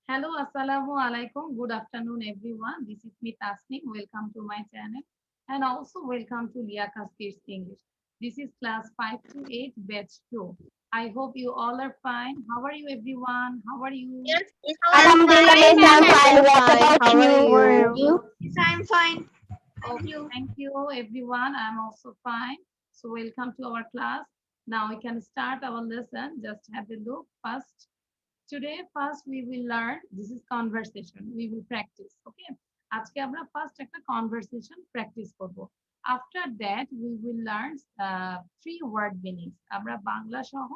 Hello, assalamu alaikum. Good afternoon, everyone. This is me Tasneem. Welcome to my channel and also welcome to Liaka Speaks English. This is class 5 to 8, batch 2. I hope you all are fine. How are you, everyone? How are you? Yes, yes, I'm Alhamdulillah, fine, miss, I'm ma'am. fine. What about How are you? you? You? Yes, I'm fine. Thank Okay, you. thank you, everyone. I'm also fine. So, welcome to our class. Now, we can start our lesson. Just have a look first. Today, first we will learn. This is conversation. We will practice. Okay. আজকে আমরা first একটা conversation practice করব। After that we will learn three word meanings. আমরা বাংলা সহ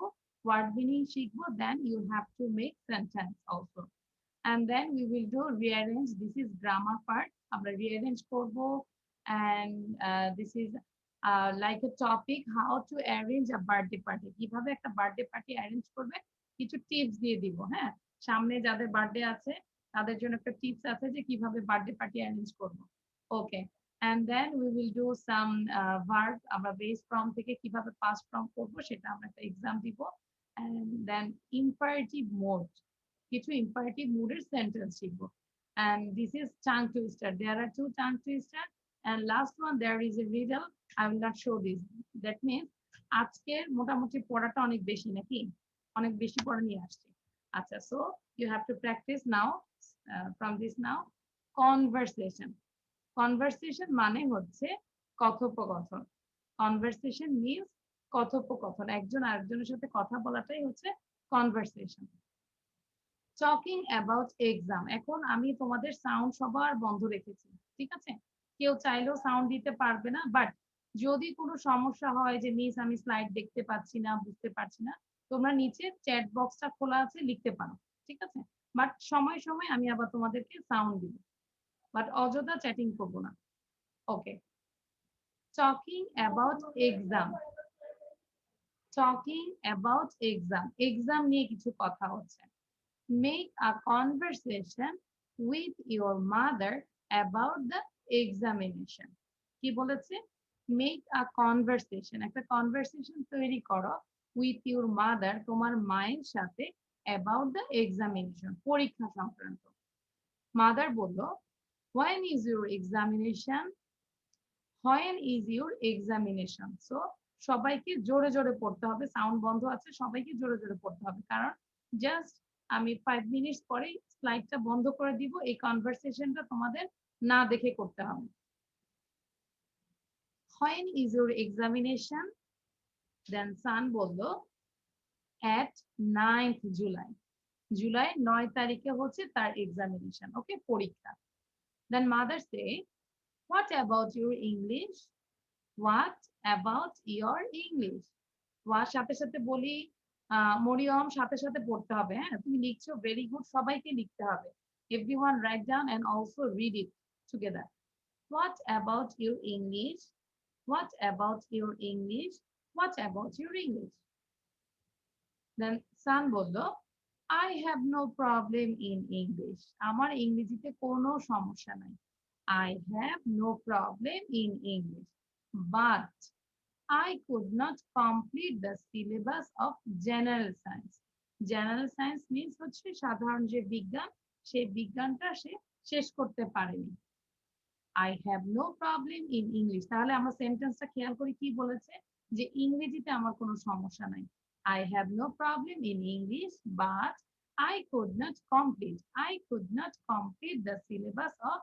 word meaning শিখবো। Then you have to make sentence also. and then we will do rearrange. This is grammar part. আমরা rearrange করব and this is like a topic how to arrange a birthday party. কিভাবে একটা birthday party arrange করবে কিছু tips দিয়ে দিব। হ্যাঁ, সামনে যাদের বার্থডে আছে তাদের জন্য একটা টিপস আছে যে কিভাবে বার্থডে পার্টি অ্যারেঞ্জ করব। ওকে, and then we will do some verb. আমরা বেস ফর্ম থেকে কিভাবে পাস্ট ফর্ম করব সেটা আমরা একটা এক্সাম দিব। and then imperative mode, কিছু imperative mood এর সেন্টেন্স শিখবো। and this is tongue twister. There are two tongue twister and last one there is a riddle. I will not show this. That means আজকের মোটামুটি পড়াটা অনেক বেশি নাকি অনেক বেশি পড়া নিয়ে আসছে। আচ্ছা, so you have to practice now from this now. Conversation. Conversation মানে হচ্ছে কথোপকথন। Conversation means কথোপকথন, একজন আরেকজনের সাথে কথা বলাটাই হচ্ছে conversation. Talking about exam. এখন আমি তোমাদের সাউন্ড সবার বন্ধ রেখেছি, ঠিক আছে? কেউ চাইলেও সাউন্ড দিতে পারবে না, বাট যদি কোনো সমস্যা হয় যে মিস আমি স্লাইড দেখতে পাচ্ছি না, বুঝতে পারছি না, তোমরা নিচে চ্যাট বক্সটা খোলা আছে, লিখতে পারো, ঠিক আছে? বাট সময় সময় আমি আবার তোমাদেরকে সাউন্ড দিব, বাট অযথা চ্যাটিং করবো না। Okay, talking about exam. Talking about exam, exam নিয়ে কিছু কথা হচ্ছে। Make a conversation with your mother about the examination. কি বলেছে? Make a conversation, একটা conversation তৈরি করো with your mother, তোমার মায়ের সাথে, about the examination, পরীক্ষা সংক্রান্ত। মাদার বলল, when is your examination? When is your examination? So সবাইকে জোরে জোরে পড়তে হবে, সাউন্ড বন্ধ আছে, সবাইকে জোরে জোরে পড়তে হবে, কারণ জাস্ট আমি 5 মিনিট পরে স্লাইডটা বন্ধ করে দিব, এই কনভারসেশনটা তোমাদের না দেখে করতে হবে। When is your examination? Then son বলল, at 9th July. জুলাই 9 তারিখে হচ্ছে তার এক্সামিনেশন, ওকে, পরীক্ষা। Then mother say, what about your English? What about your English? ওয়ার সাথে সাথে বলি, মরিয়ম সাথে সাথে পড়তে হবে। হ্যাঁ, তুমি লিখছো, ভেরি গুড, সবাইকে লিখতে হবে। Everyone write down and also read it together. What about your English? What about your English? What about your English? Then son বললো, I have no problem in English. আমার ইংরেজিতে কোনো সমস্যা নাই। I have no problem in English, but I could not complete the syllabus of general science. General science means হচ্ছে সাধারণ যে বিজ্ঞান, সেই বিজ্ঞানটা সে শেষ করতে পারেনি। I have no problem in English. তাহলে আমরা সেন্টেন্সটা খেয়াল করি কি বলেছে, যে ইংরেজিতে আমার কোনো সমস্যা নাই। I have no problem in English, but I could not complete the syllabus of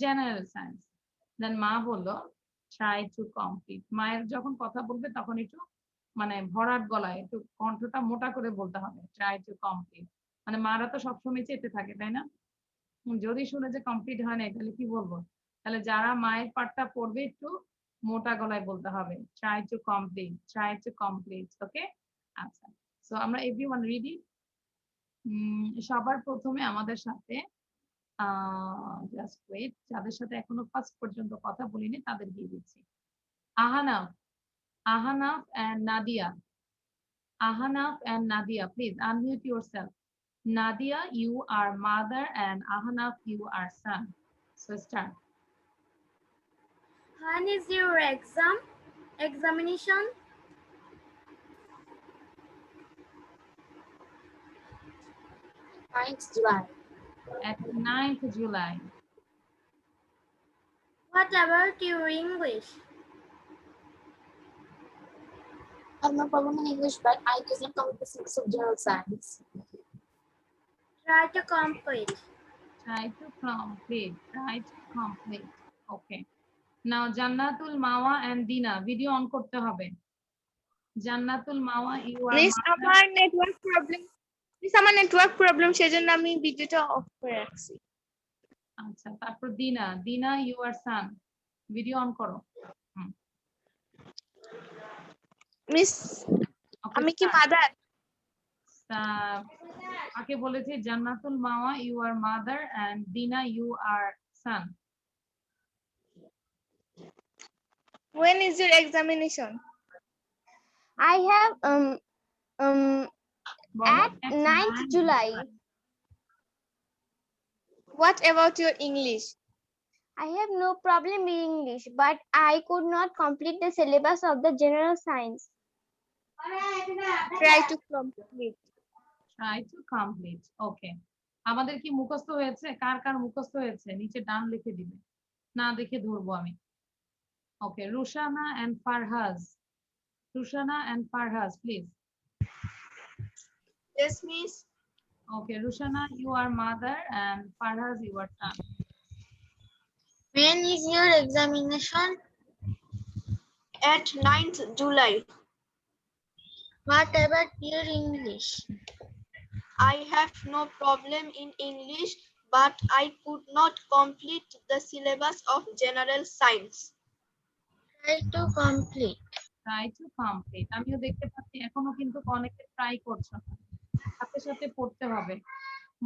general science. Then মা বললো, try to complete. মায়ের যখন কথা বলবে তখন একটু মানে ভরাট গলায়, একটু কণ্ঠটা মোটা করে বলতে হবে, try to complete। মানে মারা তো সবসময় চেতে থাকে, তাই না? যদি শুনে যে কমপ্লিট হয় না, তাহলে কি বলবো? তাহলে যারা মায়ের পাঠটা পড়বে একটু মোটা গলায় বলতে হবে, try to complete, ওকে? আচ্ছা, সো আমরা এভরিওয়ান রিডি। সবার প্রথমে আমাদের সাথে জাস্ট ওয়েট, যাদের সাথে এখনো ফার্স্ট পর্যন্ত কথা বলিনি তাদের দিয়ে দিচ্ছি। Ahanaf, Ahanaf and Nadia. Ahanaf and Nadia, please unmute yourself. Nadia, you are mother and Ahanaf, you are son. So start. When is your examination? 9th July. at 9th July. What about your English? I have no problem in English, but I doesn't come with the syllabus of general science. Try to complete. Try to complete. Try to complete. Okay. Now Jannatul Mawa and Dina, video on করতে হবে. Jannatul Mawa, you are Miss, আমার network problem. Miss, আমার network problem, সেজন্য আমি ভিডিওটা of করে রাখছি। আচ্ছা, তারপর দিনা, দিনা you are son. Video on করো। মিস, Okay, আমি কি start. মাদার? আগে বলেছি জান্নাতুল মাওয়া you are mother and Dina you are son. When is your examination? I have বলো, at 9th July. What about your English? I have no problem in English, but I could not complete the syllabus of the general science. Try to complete. Try to complete. Okay. আমাদের কি মুখস্থ হয়েছে? কার কার মুখস্থ হয়েছে? নিচে ডান লিখে দিবে। না দেখে ধরবো আমি। Okay, Rushana and Farhaz. Rushana and Farhaz, please. Yes, miss. Okay, Rushana, you are mother and Farhaz, you are son. When is your examination? At 9th July. What about your English? I have no problem in English, but I could not complete the syllabus of general science. Try to complete. Try to complete. আমিও দেখতে পাচ্ছি এখনো কিন্তু অনেকে try করছো না। সাথে সাথে পড়তে হবে।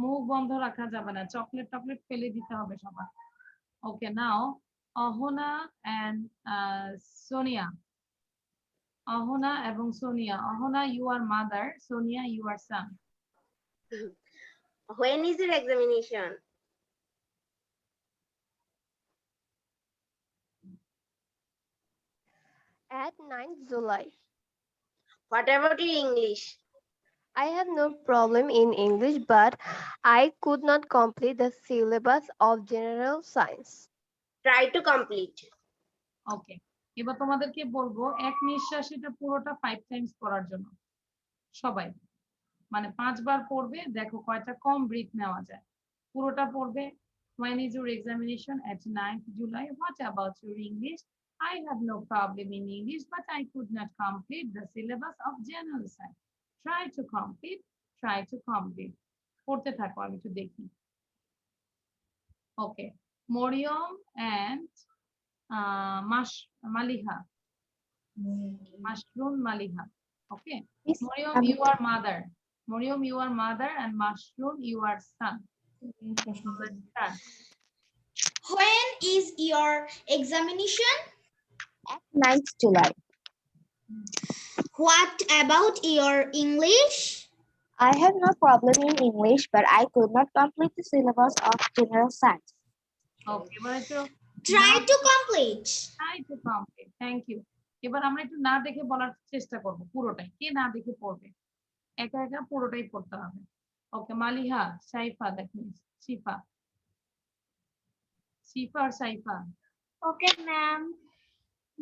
মুখ বন্ধ রাখা যাবে না। চকলেট টকলেট ফেলে দিতে হবে সবার। Okay, now Ahona and Sonia. Ahona এবং Sonia. Ahona, you are mother. Sonia, you are son. When is your examination? At 9th July. What about your English? I have no problem in English, but I could not complete the syllabus of general science. Try to complete. Okay. এবার তোমাদেরকে বলবো এক নিঃশ্বাসে এটা পুরোটা 5 Times পড়ার জন্য সবাই মানে 5 বার পড়বে দেখো কয়টা কম ব্রিথ নেওয়া যায় পুরোটা পড়বে when is your examination at 9th July what about your English I have no problem in English but I could not complete the syllabus of general science try to complete পড়তে থাকো আমি একটু দেখি okay Moriam and Maliha. Mushroom Maliha. Okay. Yes, Moriam, you are mother. Moriam, you are mother and Mushroom, you are son. Let's start. When is your examination? At 9th July. What about your English? I have no problem in English, but I could not complete the syllabus of general science. Okay, এবার একটু Try to complete. try to complete. Thank you. এবার আমরা একটু না দেখে বলার চেষ্টা করব পুরোটাই কে না দেখে পড়বে একা একা পুরোটাই পড়তে হবে ওকে Maliha Saifa that means Shifa Shifa R Saifa Okay, ma'am.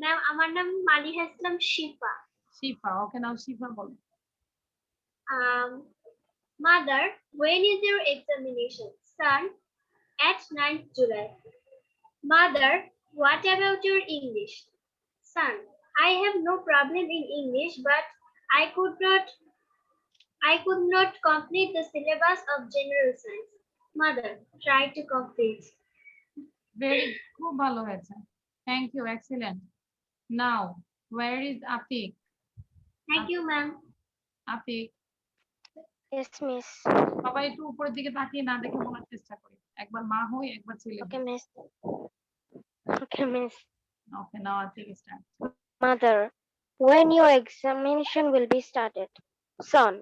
Ma'am, আমার নাম মালিহা ইসলাম শিফা। শিফা ওকে নাও শিফা বলো Mother, when is your examination? Son, at 9th July. Mother, what about your English? Son, I have no problem in English, but I could not complete the syllabus of general science. Mother, try to complete. Very খুব ভালো হয়েছে thank you excellent now where is Atik Thank you, ma'am. Atik Yes, miss. সবাই একটু উপরের দিকে তাকিয়ে না দেখে বলার চেষ্টা করি একবার মা হই একবার ছেলে Okay, miss. Okay, miss. okay now Atik start Mother, when your examination will be started? Son,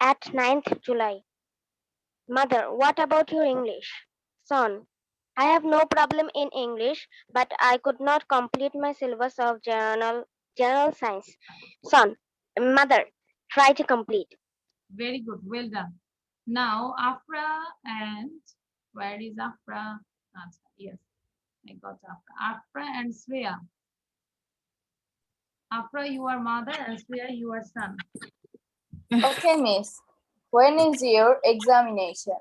at 9th July. Mother, what about your English? Son, I have no problem in English, but I could not complete my syllabus of general science. Son, mother, try to complete. very good well done Now Afra and where is Afra? Yes, I got Afra. Afra and Shreya. Afra, you are mother, and Shreya, you are son. Okay, miss. When is your examination?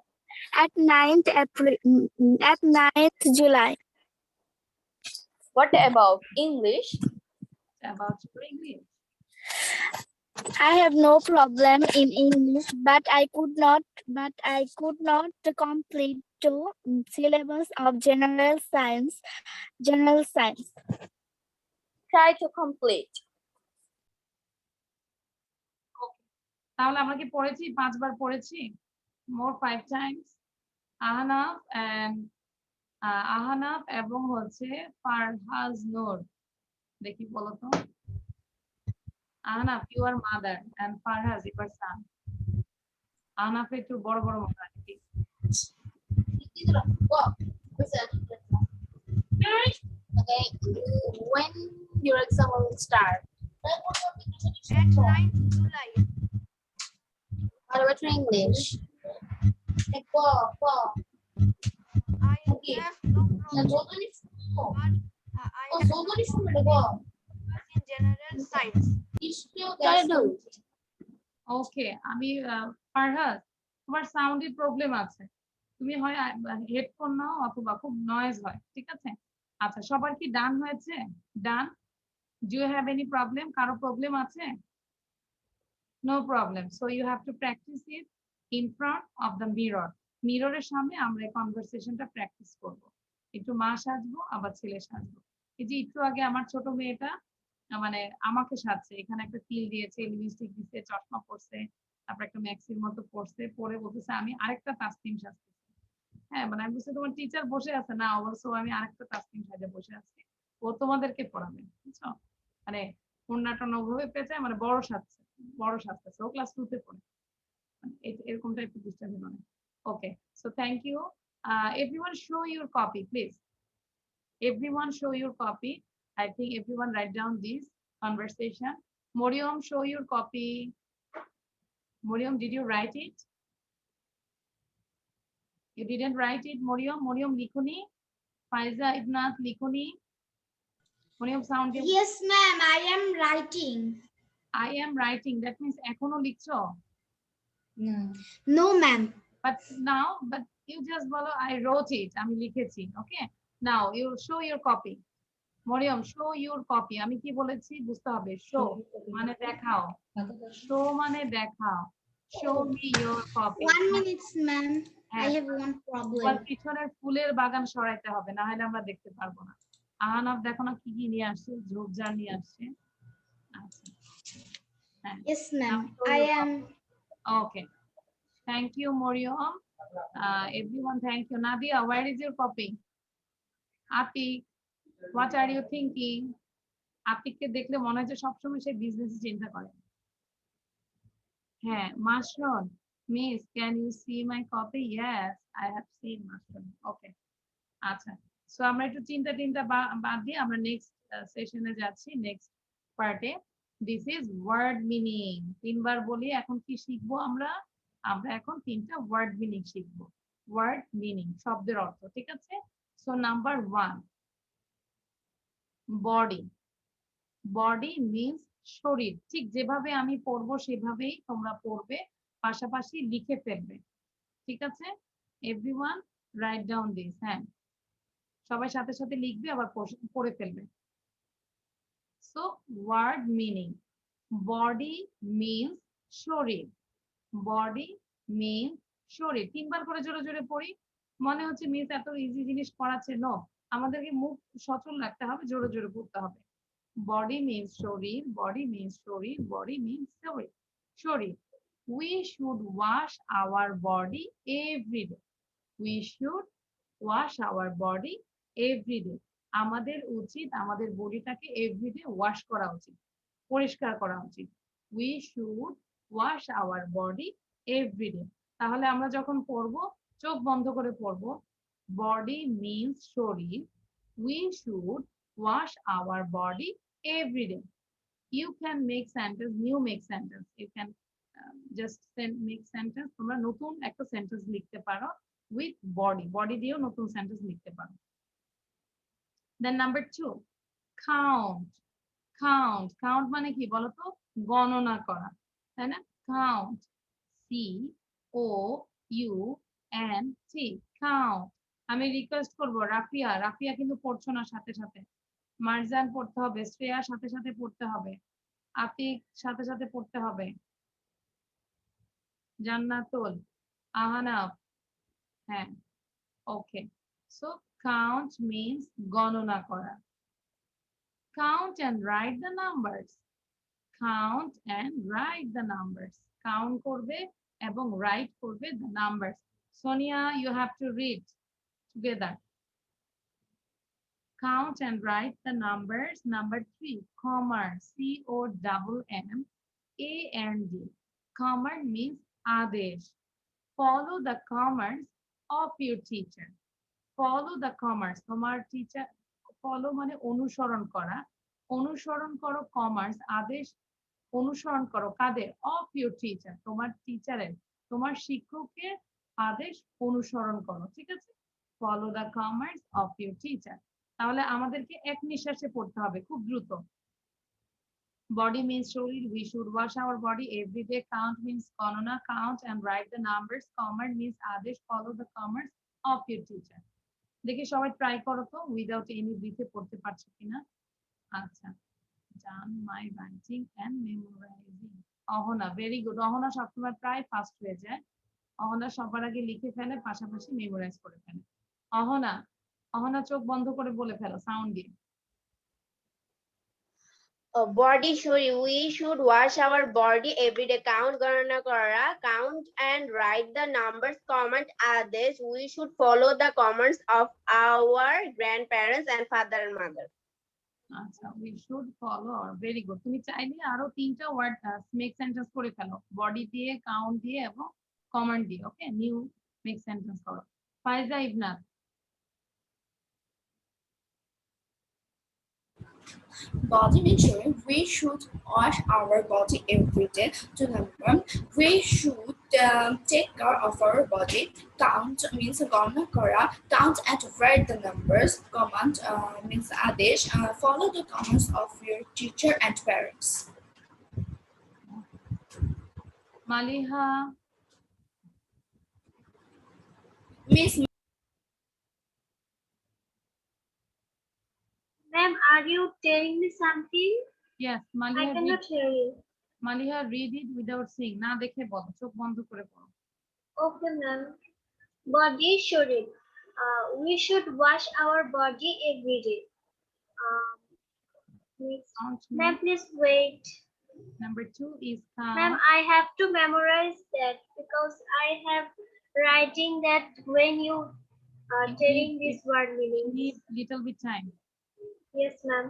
At 9th April, at 9th July. What about English? About your English. I have no problem in English, but I could not complete two syllabus of general science. Try to complete. তাহলে আমরা কি পড়েছি 5 বার পড়েছি মোর 5 Times Ahnaf এবং হচ্ছে ফারহাজ নূর দেখি বলো তো Ahnaf you are mother and Farhaz you are son Ahnaf একটু বড় বড় মুখ নাকি Okay, when your exam will start? At 9th July. What about your English? I Okay. have no problem. I have in general science. ওকে আমি ফারহাজ তোমার সাউন্ডের প্রবলেম আছে তুমি হয় হেডফোন নাও অথবা খুব নয়েজ হয় ঠিক আছে আচ্ছা সবার কি ডান হয়েছে done do you have any problem কারো প্রবলেম আছে no problem so you have to practise it in front of the mirror মিররের সামনে আমরা এই কনভারসেশনটা প্র্যাকটিস করব একটু মা সাজবো আবার ছেলে সাজবো এই যে একটু আগে আমার ছোট মেয়েটা মানে আমাকে সাজছে এখানে একটা তিল দিয়েছে লিপস্টিক দিয়েছে চশমা পরছে তারপর একটা ম্যাক্সির মতো পরছে পরে বলতেছে আমি আরেকটা তাসনিম সাজতেছি হ্যাঁ মানে আমি বুঝছি তোমার টিচার বসে আছে না অবশ্য আমি আরেকটা তাসনিম সাজে বসে আছি ও তোমাদেরকে পড়াবে বুঝছো মানে ওড়নাটা ওভাবে পেঁচায় মানে বড় সাজতেছে ও ক্লাস 2 তে পড়ে মানে এরকম টাইপের ডিস্টার্ব মানে okay so thank you everyone show your copy please everyone show your copy I think everyone write down this conversation Moriam show your copy Moriam did you write it you didn't write it Moriam likhoni Faiza Ibnat likhoni Moriam sound Yes, ma'am. I am writing. I am writing that means ekhono likhcho No, ma'am. but you just bolo I wrote it আমি লিখেছি okay now you show your copy Mariam show your copy আমি কি বলেছি বুঝতে হবে show মানে দেখাও show মানে দেখাও show me your copy 1 minute, ma'am. I হ্যাঁ, have one তোমার problem. পিছনের ফুলের বাগান সরাইতে হবে না হলে আমরা দেখতে পারবো না আহানাফ দেখো না কি কি নিয়ে আসছে ঝোপঝাড় নিয়ে আসছে আচ্ছা হ্যাঁ Yes, ma'am. Now show I your am. okay thank you Moriam everyone thank you Nadia where is your copy Atik what are you thinking আতিককে দেখলে মনে হয় যে সবসময় সে বিজনেস চিন্তা করে হ্যাঁ Mashrun miss can you see my copy yes I have seen Mashrun okay আচ্ছা so আমরা একটু চিন্তা বাদ দিয়ে আমরা নেক্সট সেশনে যাচ্ছি নেক্সট পার্টে দিস ইজ ওয়ার্ড মিনিং তিনবার বলি এখন কি শিখবো আমরা এখন তিনটা ওয়ার্ড মিনিং শিখবো ওয়ার্ড মিনিং শব্দের অর্থ ঠিক আছে so number 1 body body means শরীর ঠিক যেভাবে আমি পড়বো সেভাবেই তোমরা পড়বে পাশাপাশি লিখে ফেলবে ঠিক আছে এভরিওয়ান রাইট ডাউন দিস হ্যাঁ সবাই সাথে সাথে লিখবে আবার পড়ে ফেলবে so word meaning body means শরীর বডি মিন্স শরীর তিনবার করে জোরে জোরে পড়ি মনে হচ্ছে মিস এত ইজি জিনিস পড়াচ্ছে নো আমাদেরকে মুখ সচল রাখতে হবে জোরে জোরে পড়তে হবে body means শরীর body means শরীর body means শরীর we should wash our body every day we should wash our body every day আমাদের উচিত আমাদের বডিটাকে এভরিডে ওয়াশ করা উচিত পরিষ্কার করা উচিত we should wash our body every day তাহলে আমরা যখন পড়বো চোখ বন্ধ করে পড়বো body means শরীর we should wash our body every day you can make sentence new make sentence you can just make sentence, তোমরা নতুন একটা সেন্টেন্স লিখতে পারো উইথ বডি, বডি দিয়েও নতুন সেন্টেন্স লিখতে পারো। দেন নাম্বার 2, কাউন্ট। কাউন্ট, কাউন্ট মানে কি বলতো? গণনা করা, তাই না? Count, COUNT, count. আমি রিকোয়েস্ট করব রাফিয়া, রাফিয়া কিন্তু পড়ছো না সাথে সাথে, মারজান পড়তে হবে, শ্রেয়া সাথে সাথে পড়তে হবে, আতিক সাথে সাথে পড়তে হবে, জান্নাতুল, আহানাফ, হ্যাঁ, ওকে। সো কাউন্ট মিন্স গণনা করা। Count and write the numbers. Count and write the numbers. Count করবে এবং write করবে the numbers. Sonia, you have to read together. Count and write the numbers. Number 3, commerce. COMMAND. Command means adesh. Follow the commands of your teacher. Follow the commands. তোমার teacher, follow মানে অনুসরণ করা, অনুসরণ করো commerce, আদেশ অনুসরণ করো কাদের? Of your teacher, তোমার টিচারের, তোমার শিক্ষকের আদেশ অনুসরণ করো, ঠিক আছে? Follow the commands of your teacher. তাহলে আমাদেরকে এক নিঃশ্বাসে পড়তে হবে, খুব দ্রুত। বডি মিন্স শরীর, we should wash our body everyday, count means গণনা, count and write the numbers, command means আদেশ, follow the commands of your teacher. দেখি সবাই ট্রাই করো তো উইদাউট এনি ব্রিথে পড়তে পারছো কিনা। আচ্ছা, done my writing and memorizing. Ahona, very good. Ahona সবসময় প্রায় ফার্স্ট হয়ে যায়। অহনা সবার আগে লিখে ফেলে, পাশাপাশি মেমোরাইজ করে ফেলে। অহনা, অহনা চোখ বন্ধ করে বলে ফেলো সাউন্ড দিয়ে। Body shuri, we should wash our body every day. Count garana kara, count and write the numbers. Comment others. We should follow the commands of our grandparents and father and mother. আচ্ছা, we should follow, very good. তুমি চাইলে আরো 3টা word make sentence করে ফেলো, body দিয়ে, count দিয়ে এবং command দিয়ে। ওকে, নিউ মেক সেন্টেন্স করো। ফাইজা Ibnat. Body measuring, we should wash our body every day. To number, we should take care of our body. Count means gonna kara, count and write the numbers. Command means adesh, follow the commands of your teacher and parents. Maliha. Miss, Ma'am, are you telling me something? Yes, I Maliha, cannot hear you. Maliha read it without seeing, না দেখে বলো, চোখ বন্ধ করে পড়ো। Okay, ma'am. Body shuri. We should wash our body every day. Count Ma'am, means- please wait. Number 2 is Ma'am, count. I have to memorize that because I have writing that when you are telling this word You meaning. need little bit time. Yes, ma'am.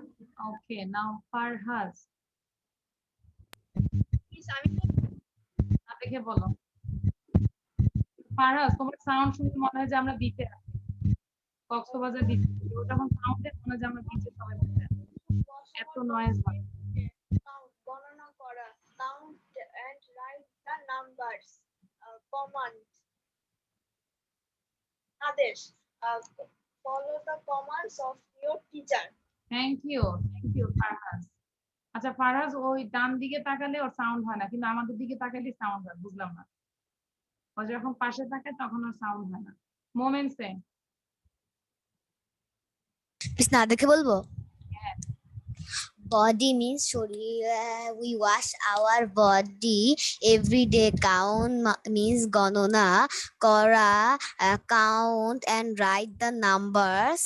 Okay, now Farhaz, না দেখে বলো। ফারহাজ, তোমার sound শুনে মনে হয় যে আমরা বিচে আছি, কক্সবাজার বিচে। ওটা যখন সাউন্ডে মনে হয় যে আমরা বিচে সবাই বসে আছি, এত নয়েজ হয়। গণনা করা, count and write the numbers. Command adesh, follow the commands of your teacher. Thank you Farhaz. আচ্ছা ফারহাজ, ওই ডান দিকে তাকালে ওর সাউন্ড হয় না, কিন্তু আমাদের দিকে তাকালে সাউন্ড হয়, বুঝলাম না। ও যখন পাশে থাকে তখন ওর সাউন্ড হয় না। মোমেন্টসে না দেখে বলবো। Body means শরীর, we wash our body every day. Count means গণনা করা, count and write the numbers.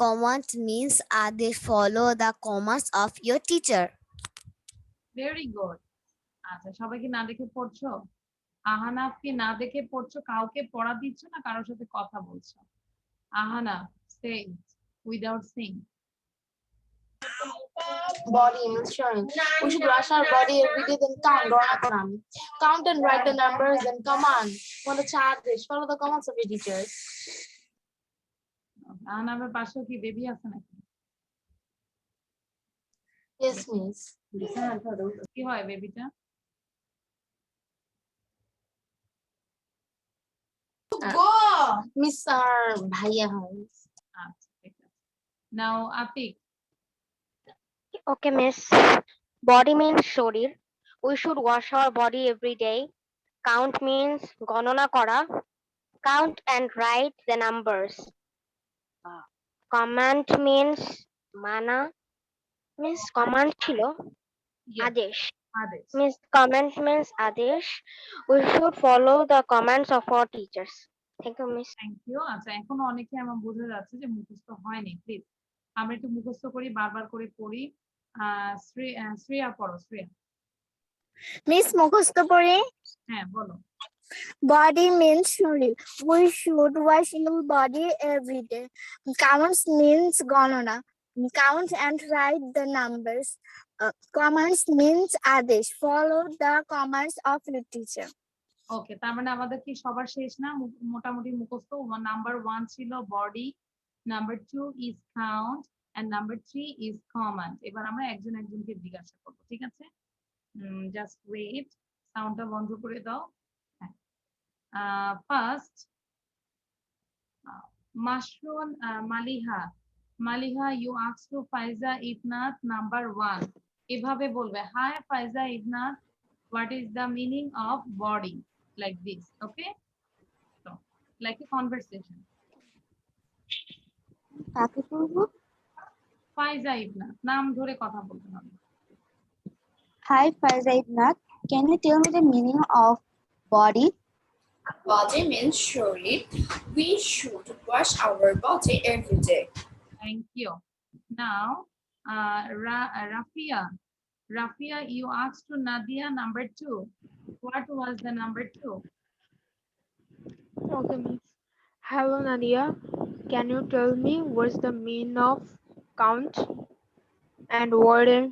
Command means আদেশ, follow the commands of your teacher. Very good. আচ্ছা, সবাই কি না দেখে পড়ছো? আহানাফ কি না দেখে পড়ছো? কাউকে পড়া দিচ্ছ না, কারোর সাথে কথা বলছো? Ahanaf, say it without seeing. Body means showing. We should wash our body every day, then count, garana karam. Count and write the numbers, then command. When the child is, follow the commands of your teachers. আহানাফের পাশেও কি baby আছে নাকি? Yes, miss. কি হয় বেবিটা? Miss আর ভাইয়া হয়। আচ্ছা ঠিক আছে। নাও Atik, Okay, miss. Body means শরীর. We should wash our body every day. Count means গণনা করা. Count and write the numbers. Command means মানা. Miss command ছিল yes, আদেশ. আদেশ। Miss command means আদেশ. We should follow the commands of our teachers. Thank you, miss. Thank you. আচ্ছা এখনো অনেকে আমার বোঝা যাচ্ছে যে মুখস্থ হয়নি, প্লিজ আমরা একটু মুখস্থ করি, বারবার করে পড়ি। শ্রেয়া পড়ো, শ্রেয়া। মিস মুখস্থ পড়ে হ্যাঁ বলো। body means শরীর. We should wash your body every day. Counts means গণনা. Count and write the numbers. Commands means আদেশ. Follow the commands of your teacher. ওকে, তার মানে আমাদের কি সবার শেষ না? মোটামুটি মুখস্থ। নাম্বার 1 ছিল body, number 2 is count and number 3 is command. এবার আমরা একজন একজনকে জিজ্ঞাসা করব, ঠিক আছে? জাস্ট ওয়েট, সাউন্ডটা বন্ধ করে দাও। First Mashrun Maliha, Maliha you ask to Faiza Ifnat number 1। এভাবে বলবে, high Faiza ইফনাত, what is the meaning of body? Like this, okay? So like a conversation. কাকে করব? ফাইজা ইফনাত, নাম ধরে কথা বলতে হবে। Hi, Faiza Ibnat. Can you tell me the meaning of body? Body means শরীর. We should wash our body every day. Thank you. Now Rafia, Rafia you asked to Nadia number 2. What was the number 2? Okay, miss. Hello, Nadia. Can you tell me what's the meaning of count and word and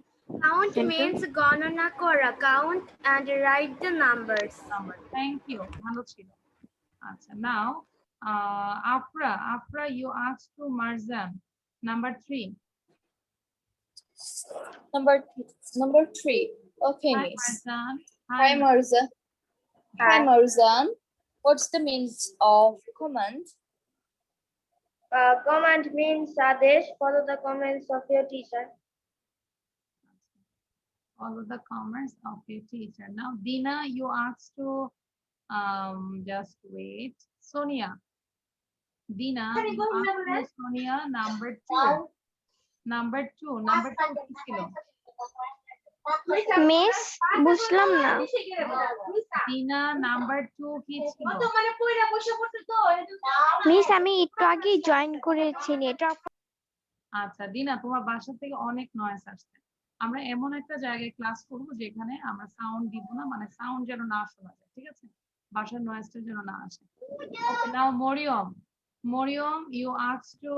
Count sentence? means গণনা করা. Count and write the numbers. Number. Thank you. ভালো ছিল। আচ্ছা, now Afra, Afra you asked to Marzan number 3. Number 3. Okay, Hi miss. Marzan. Hi, Marzan. Hi, Marzan. What's the meaning of command? Command means আদেশ. Follow the commands of your teacher. Follow the comments of your teacher. Now Dina you asked to just wait, Sonia. Dina you asked to Sonia number 2. Number 2 কি ছিল? Miss বুঝলাম না. Dina number 2 কি ছিল? Miss আমি একটু আগে join করেছি, নেটওয়ার্ক আচ্ছা দিনা, তোমার বাসা থেকে অনেক নয়েজ আসছে। আমরা এমন একটা জায়গায় ক্লাস করব যেখানে আমরা সাউন্ড দিব না, মানে সাউন্ড যেন না শোনা যায়, ঠিক আছে? বাসার নয়েজটা যেন না আসে। ওকে, নাও Mariam, Mariam you asked to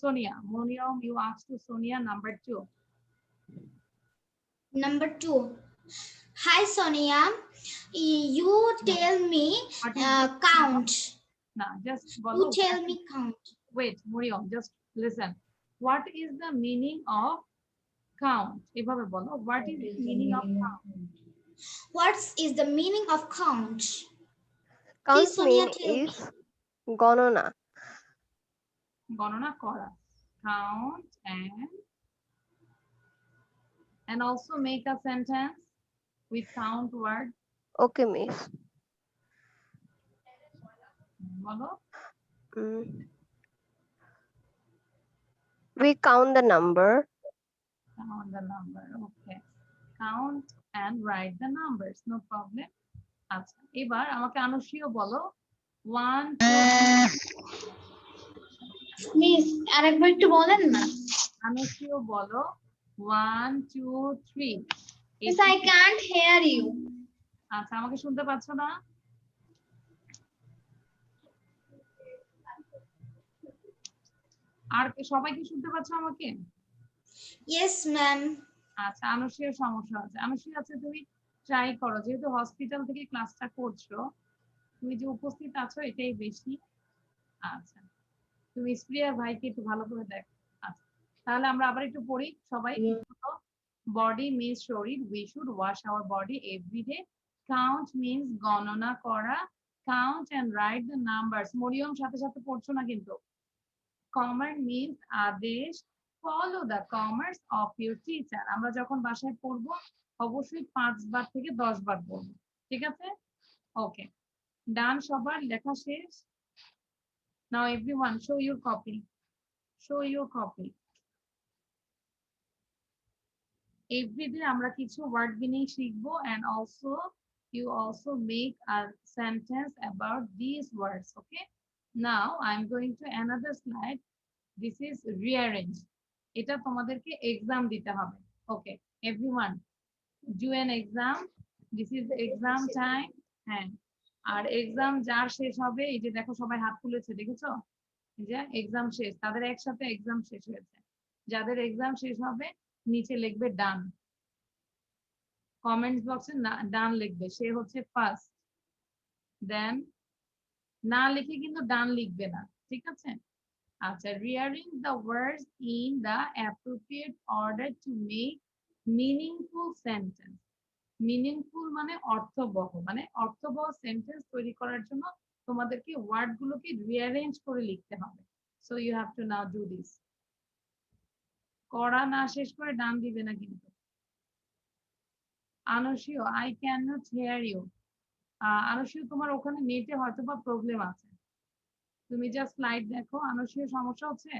Sonia. Moriam you asked to Sonia number 2. Number 2. Hi Sonia, you tell me count. না, just You বলো। tell me count. Wait, Moriam, just listen. What is the meaning of count? এভাবে বলো, what is the meaning of count? What is the meaning of count? Count Please, Sonia, mean tell me. is গণনা. গণনা করা, count and also make a sentence with count word. Okay, miss. বলো। We count the number. Count the number, okay. Count and write the numbers, no problem. আচ্ছা, এবার আমাকে আনুষিও বলো 1 2 miss আরেকবার একটু বলেন না। আনুষিও বলো 1 2 3। Miss, I can't hear you. আচ্ছা, আমাকে শুনতে পাচ্ছ না? আর সবাই কি শুনতে পাচ্ছ আমাকে? Yes, ma'am. আচ্ছা, আনুষিয়ার সমস্যা আছে। আনুষিয়া আছে, তুমি ট্রাই করো, যেহেতু হসপিটাল থেকে ক্লাসটা করছো, তুমি যে উপস্থিত আছো এটাই বেশি। আচ্ছা, তুমি স্প্রিয়ার ভাইকে একটু ভালো করে দেখো। আচ্ছা, তাহলে আমরা আবার একটু পড়ি সবাই। বডি মিন্স শরীর, we should wash our body everyday. Count means গণনা করা, count and write the numbers. Mariam সাথে সাথে পড়ছো না কিন্তু। Command means আদেশ। Follow the commands of your teacher. আমরা যখন বাসায় পড়বো অবশ্যই 5 বার থেকে 10 বার পড়বো, ঠিক আছে? ওকে, ডান, সবার লেখা শেষ? Now everyone show your copy. Show your copy. Everyday আমরা কিছু word meaning শিখবো, and also you also make a sentence about these words. Okay, now I'm going to another slide. This is rearrange. এটা তোমাদেরকে exam দিতে হবে। Okay, everyone do an exam. This is exam time. হ্যাঁ, আর exam যার শেষ হবে, এই যে দেখো সবাই হাত তুলেছে, দেখেছো? এই যে এক্সাম শেষ, তাদের একসাথে এক্সাম শেষ হয়েছে। যাদের এক্সাম শেষ হবে নিচে লিখবে ডান, কমেন্টস বক্সে ডান লিখবে, সে হচ্ছে ফার্স্ট। দেন না লিখে কিন্তু ডান লিখবে না, ঠিক আছে? আচ্ছা, rearrange the words in the appropriate order to make meaningful sentence. Meaningful মানে অর্থবহ, মানে অর্থবহ সেন্টেন্স তৈরি করার জন্য তোমাদেরকে ওয়ার্ড গুলোকে রিঅ্যারেঞ্জ করে লিখতে হবে। So you have to now do this. করা না শেষ করে ডান দিবে না কিন্তু। আনসিও, I can not hear you. আনসিও, তোমার ওখানে নেটে হয়তো বা প্রবলেম আছে, তুমি জাস্ট স্লাইড দেখো। আনসিও, সমস্যা হচ্ছে?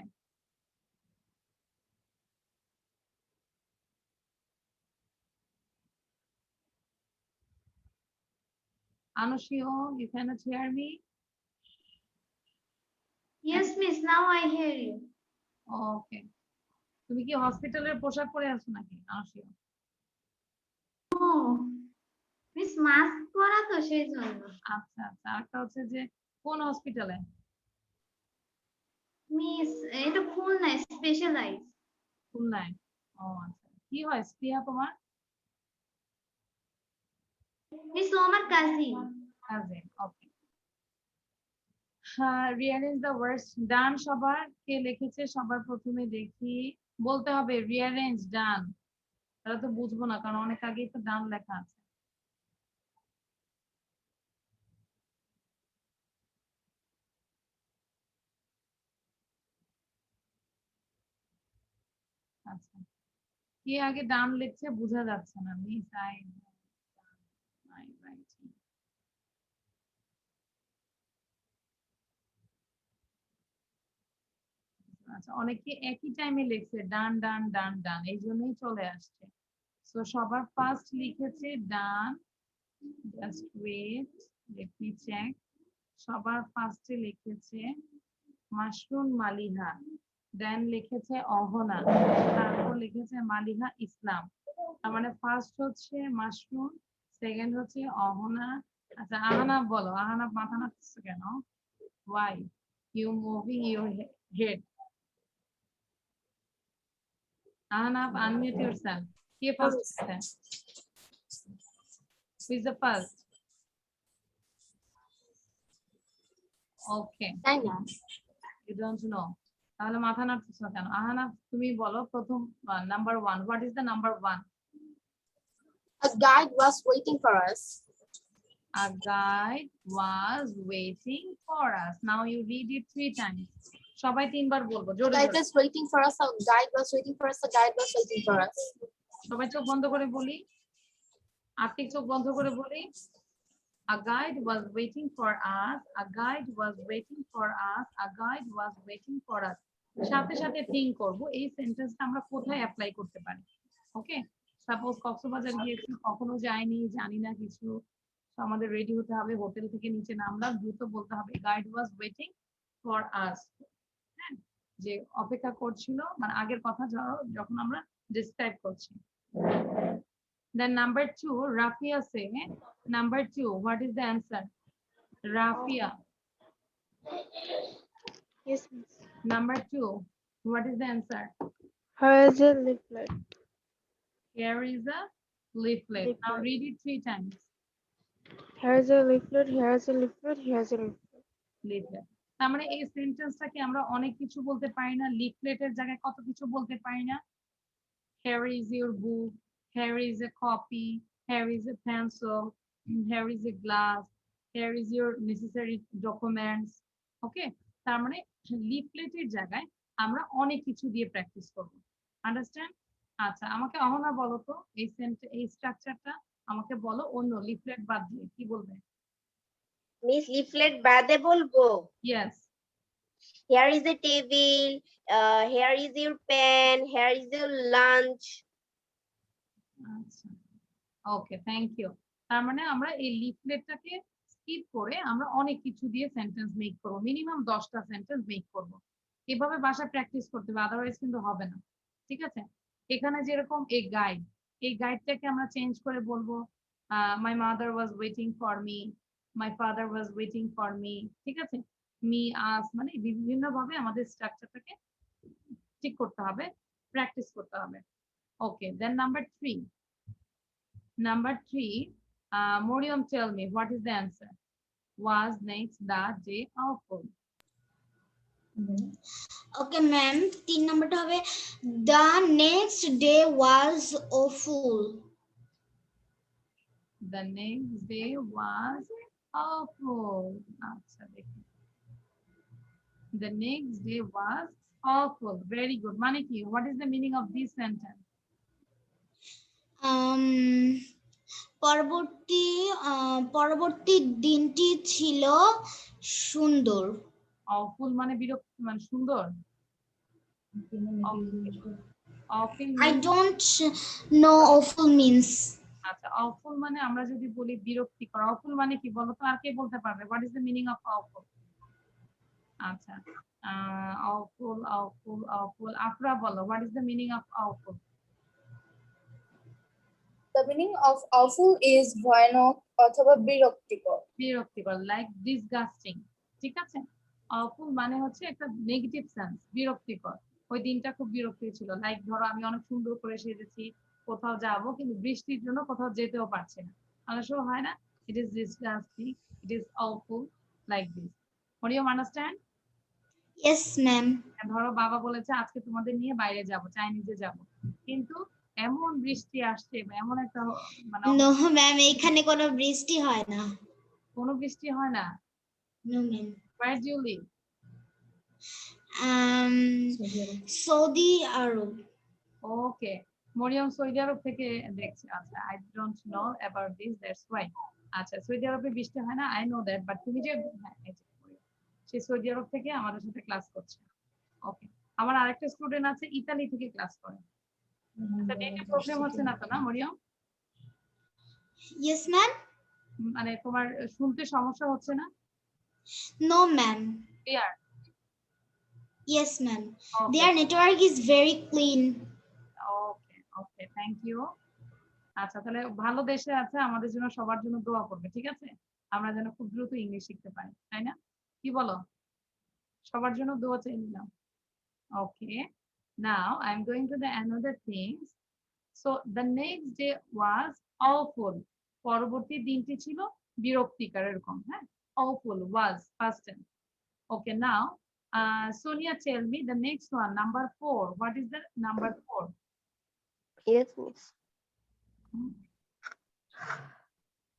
Anushio, you cannot hear me? Yes, miss. Now I hear you. Okay. তুমি কি হসপিটালের পোশাক পরে আছো নাকি আনুশিয়া? Oh, miss, mask পরা তো সেই জন্য। আচ্ছা আচ্ছা, আরেকটা হচ্ছে যে কোন হসপিটালে? মিস, এটা খুলনায় স্পেশালাইজ। খুলনায়? ও আচ্ছা, কি হয় স্প্রিয়া তোমার? মিস, ও আমার cousin. Cousin, okay. Rearrange the words. Done সবার, কে লিখেছে সবার প্রথমে দেখি, বলতে হবে রিঅ্যারেঞ্জ ডান। তাহলে তো বুঝবো না, কারণ অনেক আগেই তো ডান লেখা আছে। আচ্ছা, কে আগে ডান লিখছে বোঝা যাচ্ছে না। Miss I writing. আচ্ছা, অনেকে একই টাইমে লিখছে ডান ডান ডান ডান, এই জন্যই চলে আসছে। সো সবার ফার্স্ট লিখেছে done, just wait, let me check. সবার ফার্স্টে লিখেছে মাশরুন মালিহা, দেন লিখেছে অহনা, তারপর লিখেছে মালিহা ইসলাম। তার মানে ফার্স্ট হচ্ছে মাশরুন, সেকেন্ড হচ্ছে অহনা। আচ্ছা, আহানা বলো। আহানা মাথা নাড়তেছো কেন? Why you moving your head? Ahnaf, unmute yourself. Who first? Who is the first? Okay. You don't know. তাহলে মাথা নাড়তেছো কেন? আহনাফ, তুমি বলো প্রথম number 1. What is the number 1? A guide was waiting for us. A guide was waiting for us. Now you read it 3 times. সবাই 3 বার বলবো, A জোরে guide জোরে। was waiting for us. A guide was waiting for us. A guide was waiting for us. সবাই চোখ বন্ধ করে বলি, আপনি চোখ বন্ধ করে বলি। A guide was waiting for us. A guide was waiting for us. A guide was waiting for us. সাথে সাথে থিঙ্ক করব এই সেন্টেন্সটা আমরা কোথায় অ্যাপ্লাই করতে পারি। ওকে, সাপোজ কক্সবাজার গিয়েছি, কখনো যাইনি, জানি না কিছু, তো আমাদের রেডি হতে হবে, হোটেল থেকে নিচে নামলাম, দ্রুত বলতে হবে guide was waiting for us. হ্যাঁ, যে অপেক্ষা করছিল, মানে আগের কথা যখন আমরা ডিসক্রাইব করছি। Then number 2, Rafia say, number 2, what is the answer? Rafia. Yes, miss. Number 2, what is the answer? Here is a leaflet. Here is a leaflet. Now read it 3 times. Here is a leaflet. Here is a leaflet. Here is a leaflet. Leaflet. তার মানে এই সেন্টেন্সটাকে আমরা অনেক কিছু বলতে পারি না, লিফলেটের জায়গায় কত কিছু বলতে পারি না। Here is your book. Here is a copy. Here is a pencil. Here is a glass. here is your necessary documents. Okay, তার মানে লিফলেটের জায়গায় আমরা অনেক কিছু দিয়ে প্র্যাকটিস করব। আন্ডারস্ট্যান্ড? আচ্ছা, আমাকে অহনা বলো তো এই স্ট্রাকচারটা আমাকে বলো অন্য লিফলেট বাদ দিয়ে কি বলবে? মিস লিফলেট বাদে বলবো? Yes. Here is a table, here is your pen, here is your lunch. আচ্ছা, ওকে, থ্যাংক ইউ। তার মানে আমরা এই লিফলেটটাকে স্কিপ করে আমরা অনেক কিছু দিয়ে সেন্টেন্স মেক করব, মিনিমাম 10টা সেন্টেন্স মেক করব। এভাবে বাসায় প্র্যাকটিস করতে হবে, আদারওয়াইজ কিন্তু হবে না। ঠিক আছে, এখানে যেরকম এই গাইডটাকে আমরা চেঞ্জ করে বলবো my mother was waiting for me, my father was waiting for me. ঠিক আছে, মি আস, মানে বিভিন্ন ভাবে আমাদের স্ট্রাকচারটাকে ঠিক করতে হবে, প্র্যাকটিস করতে হবে। ওকে, দেন number 3. Number 3, Moriam, tell me what is the answer? Was next the day awful? Okay, ma'am. 3 নাম্বারটা হবে the next day was awful. The next day was awful. আচ্ছা, দেখি। The next day was awful. Very good. মানে কি? What is the meaning of this sentence? পরবর্তী দিনটি ছিল সুন্দর। Awful মানে বিরক্ত, মানে সুন্দর। I don't know awful means. আচ্ছা, awful মানে আমরা যদি বলি বিরক্তিকর, awful মানে কি বলো তো? আর কে বলতে পারবে? What is the meaning of awful? আচ্ছা, awful. আফরা বলো, what is the meaning of awful? The meaning of awful is ভয়ানক অথবা বিরক্তিকর। বিরক্তিকর, লাইক ডিসগাস্টিং। ঠিক আছে, awful মানে হচ্ছে একটা নেগেটিভ সেন্স, বিরক্তিকর। ওই দিনটা খুব বিরক্তি ছিল, লাইক ধরো আমি অনেক সুন্দর করে সেজেছি, কোথাও যাবো কিন্তু বৃষ্টির জন্য কোথাও যেতেও পারছি না, অনেক সময় হয় না? It is disgusting, it is awful, like this. Mariam, understand? Yes, ma'am. ধরো বাবা বলেছে আজকে তোমাদের নিয়ে বাইরে যাব, চাইনিজে যাব, কিন্তু এমন বৃষ্টি আসছে বা এমন একটা মানে No, ma'am. এখানে কোনো বৃষ্টি হয় না। কোনো বৃষ্টি হয় না? No, ma'am. Where do you live? Saudi Arab. Okay, Mariyam Saudi Arab থেকে দেখছে। আচ্ছা, I don't know about this, that's why. আচ্ছা, সৌদি আরবে বৃষ্টি হয় না, আই নো দ্যাট, বাট তুমি যে সে সৌদি আরব থেকে আমাদের সাথে ক্লাস করছে। ওকে, আমার আরেকটা স্টুডেন্ট আছে ইতালি থেকে ক্লাস করে। আচ্ছা, নেটে প্রবলেম হচ্ছে না তো না মরিয়ম? Yes, ma'am. মানে তোমার শুনতে সমস্যা হচ্ছে না? No, ma'am. Clear? Yes, ma'am. Their network is very clean. Okay, thank you. আচ্ছা, তাহলে ভালো দেশে আছে, আমাদের জন্য সবার জন্য দোয়া করবে, ঠিক আছে? আমরা যেন খুব দ্রুত ইংলিশ শিখতে পারি, তাই না? কি বলো? সবার জন্য দোয়া চাই নিলাম। Okay, now I am going to the another things. So the next day was awful. পরবর্তী দিনটি ছিল বিরক্তিকর, এরকম। হ্যাঁ, awful was past tense. Okay, now Sonia, tell me the next one, number 4. What is the number 4? Yes, miss.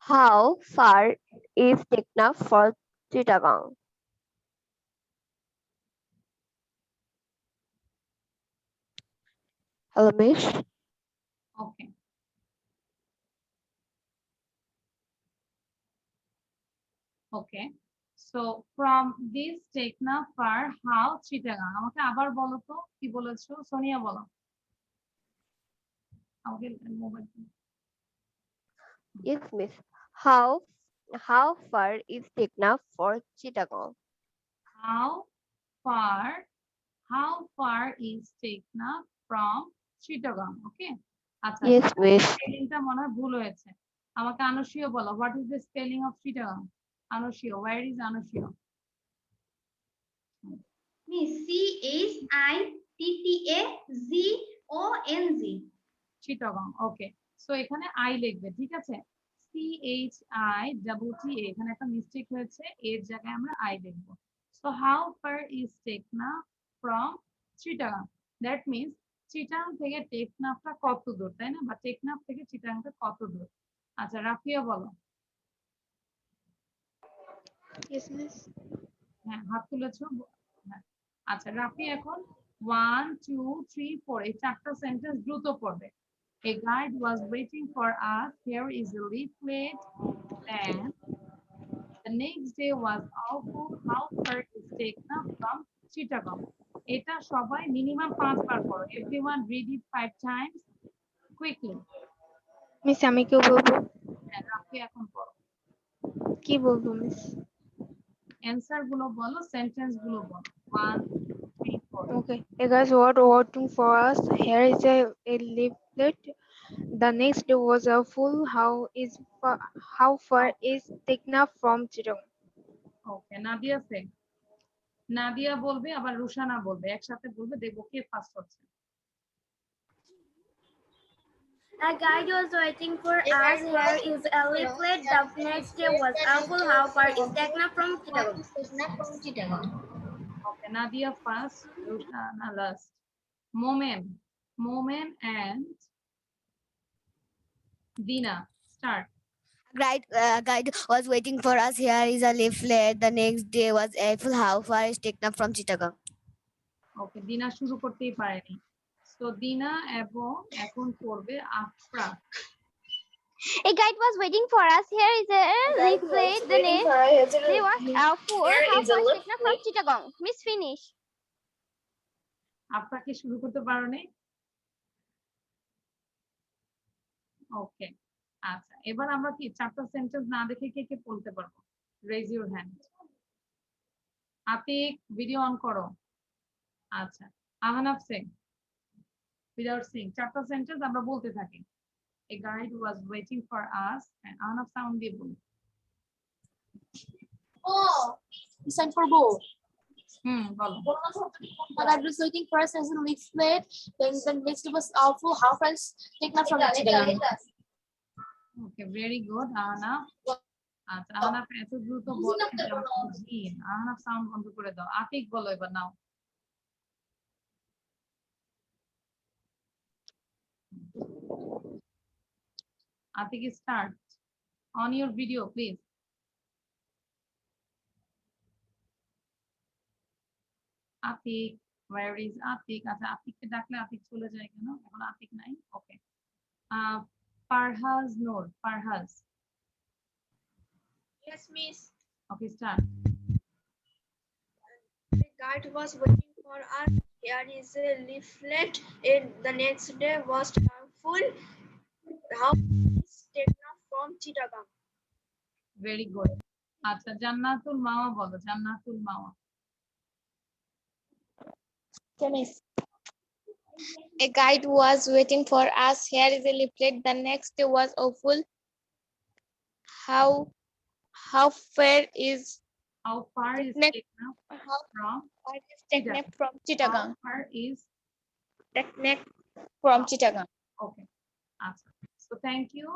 How far is Teknaf for Chittagong? Hello, miss. Okay. Okay. So from this Teknaf far, how Chittagong? আমাকে আবার বলো তো কি বলেছো, সোনিয়া বলো। আমাকে mobile. Yes, miss. How far is Teknaf for Chittagong? How far is Teknaf from Chittagong? Okay. আচ্ছা, Yes, miss. স্পেলিংটা মনে হয় ভুল হয়েছে। আমাকে আনুশীয় বলো, what is the spelling of Chittagong? আনুশীয়, where is আনুশীয়? CHITTAGONG. Chittagong. Okay. So এখানে I লিখবে, ঠিক আছে? CHITTA, এখানে একটা মিস্টেক হয়েছে, এর জায়গায় আমরা I লিখবো। So how far is Teknaf from Chittagong? That means Chittagong থেকে টেকনাফটা কত দূর, তাই না? বা টেকনাফ থেকে চিটাগাংটা কত দূর? আচ্ছা, রাফিয়া বলো। Yes, miss. হ্যাঁ, হাত তুলেছো? হ্যাঁ। আচ্ছা, রাফি এখন 1, 2, 3, 4 এই চারটা সেন্টেন্স দ্রুত পড়বে। A guide was waiting for us. Here is a leaflet. Then the next day was awful. How far is Tekna from Chittagong? এটা সবাই মিনিমাম 5 বার পড়ো। Everyone read it 5 times quickly. Miss আমি কি বলবো? হ্যাঁ, রাফি এখন পড়ো। কি বলবো মিস? অ্যান্সার গুলো বলো, সেন্টেন্স গুলো বলো। 1, 2, 3, 4. Okay. Hey guys, what waiting for us? Here is a leaflet. The next day was a full. How far is Tekna from Chittagong? ওকে, নাদিয়া সে। নাদিয়া বলবে, আবার রুশানা বলবে, একসাথে বলবে, দেখবো কে ফার্স্ট হচ্ছে। A guide was waiting for us. Here is a leaflet. The next day was awful. How far is Tekna from Chittagong? Okay, Nadia first, Rushana last. Momen and Dina, start. Guide was waiting for us. Here is a leaflet. The next day was April. How far is Tekna from Chittagong? Okay, Dina শুরু করতেই পারেনি। So Dina এবং এখন করবে Afra. A guide was waiting for us. Here is a leaflet. The next day was awful. How far is Tekna from Chittagong? Miss, finish. Afra কি শুরু করতে পারোনি? ওকে, আচ্ছা, এবার আমরা কি চারটা সেন্টেন্স না দেখে কে কে বলতে পারবো? Raise your hand. Atik, video on করো। আচ্ছা, আহনাফ সিং, উইদাউট সিং, চারটা সেন্টেন্স আমরা বলতে থাকি। A guide was waiting for us, and Ahnaf sound দিয়ে বলুন। Oh, sign for Bo. বলো। A guide was waiting for us as a leaflet. Then the next day was awful. How far is Tekna from Chittagong? Okay, very good, Ahnaf. আচ্ছা, আহনাফ এত দ্রুত বলে যে আমরা বুঝি। আহনাফ সাউন্ড বন্ধ করে দাও। আতিক বলো এবার, নাও। Atik, start. On your video, please. Atik, where is Atik? আচ্ছা, আতিককে ডাকলে আতিক চলে যায় কেন? এখন আতিক নাই। ওকে। Farhaz Noor, Farhaz. Yes, miss. Okay, start. The guide was waiting for us. Here is a leaflet. And the next day was full. How is Tekna from Chittagong? Very good. আচ্ছা, জান্নাতুল মাওয়া বলো, জান্নাতুল মাওয়া। Miss. A guide was waiting for us. Here is a leaflet. The next day was awful. How far is Tekna from Chittagong? How far is Tekna from Chittagong? Okay, আচ্ছা, so thank you.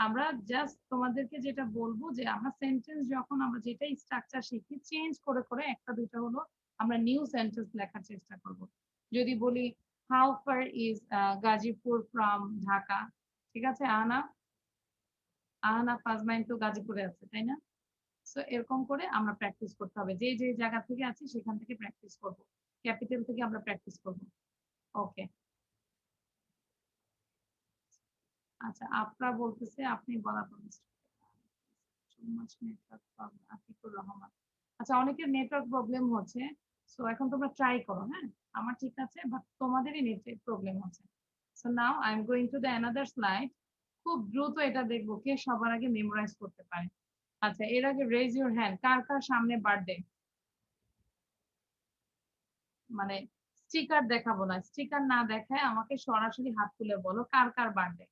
আমরা just তোমাদেরকে যেটা বলবো যে আমরা sentence যখন আমরা যেটাই স্ট্রাকচার শিখি, চেঞ্জ করে করে একটা দুইটা হলো আমরা নিউ সেন্টেন্স লেখার চেষ্টা করব। যদি বলি how far is Gazipur from Dhaka, ঠিক আছে? আহনা ফাজমাইন তো গাজীপুরে আছে, তাই না? সো এরকম করে আমরা প্র্যাকটিস করতে হবে। যে যে জায়গা থেকে আছি সেখান থেকে প্র্যাকটিস করব, ক্যাপিটাল থেকে আমরা প্র্যাকটিস করব। ওকে, আচ্ছা, আপনারা বলতেছে আপনি বলা আতিকুর রহমান। আচ্ছা, অনেকের নেটওয়ার্ক প্রবলেম হচ্ছে, সো এখন তোমরা ট্রাই করো। হ্যাঁ, আমার ঠিক আছে, বাট তোমাদেরই নেটওয়ার্ক প্রবলেম হচ্ছে। So now I am going to the another slide. খুব দ্রুত এটা দেখবো কে সবার আগে মেমোরাইজ করতে পারে। আচ্ছা, এর আগে রেজ ইউর হ্যান্ড। কার কার সামনে বার্থডে? মানে স্টিকার দেখাবো না, স্টিকার না দেখায় আমাকে সরাসরি হাত তুলে বলো কার কার বার্থডে।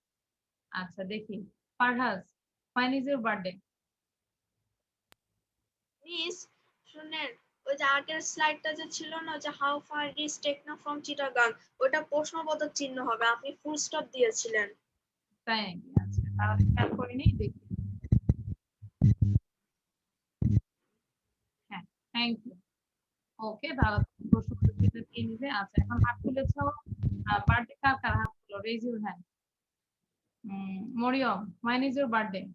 আচ্ছা, দেখি। Farhaz, when is your birthday? Miss শুনেন, ওই যে আগের স্লাইডটা যে ছিল না, যে হাউ ফার ইজ টেকনা ফ্রম চিটাগাং, ওটা প্রশ্নবোধক চিহ্ন হবে, আপনি ফুল স্টপ দিয়েছিলেন। তাই নাকি? আচ্ছা, তাহলে খেয়াল করিনি, দেখি। হ্যাঁ, থ্যাংক ইউ। ওকে, তাহলে প্রশ্নবোধক চিহ্ন দিয়ে নিবে। আচ্ছা, এখন হাত তুলেছ, বার্থডে কার কার হাত তুলো, raise your hand. Mariam, when is your birthday?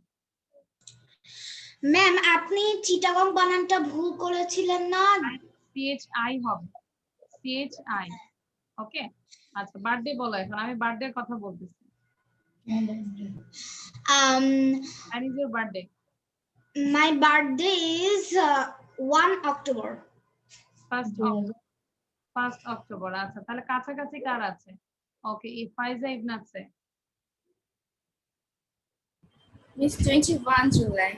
Ma'am আপনি চিটাগং বানানটা ভুল করেছিলেন না? CHI হবে, CHI। ওকে, আচ্ছা বার্থডে বলো এখন, আমি বার্থডের কথা বলতেছি। When is your birthday? My birthday is 1 October. 1st October। আচ্ছা তাহলে কাছাকাছি কার আছে? ওকে, ফাইজা ইবনে আছে। Miss 21 July.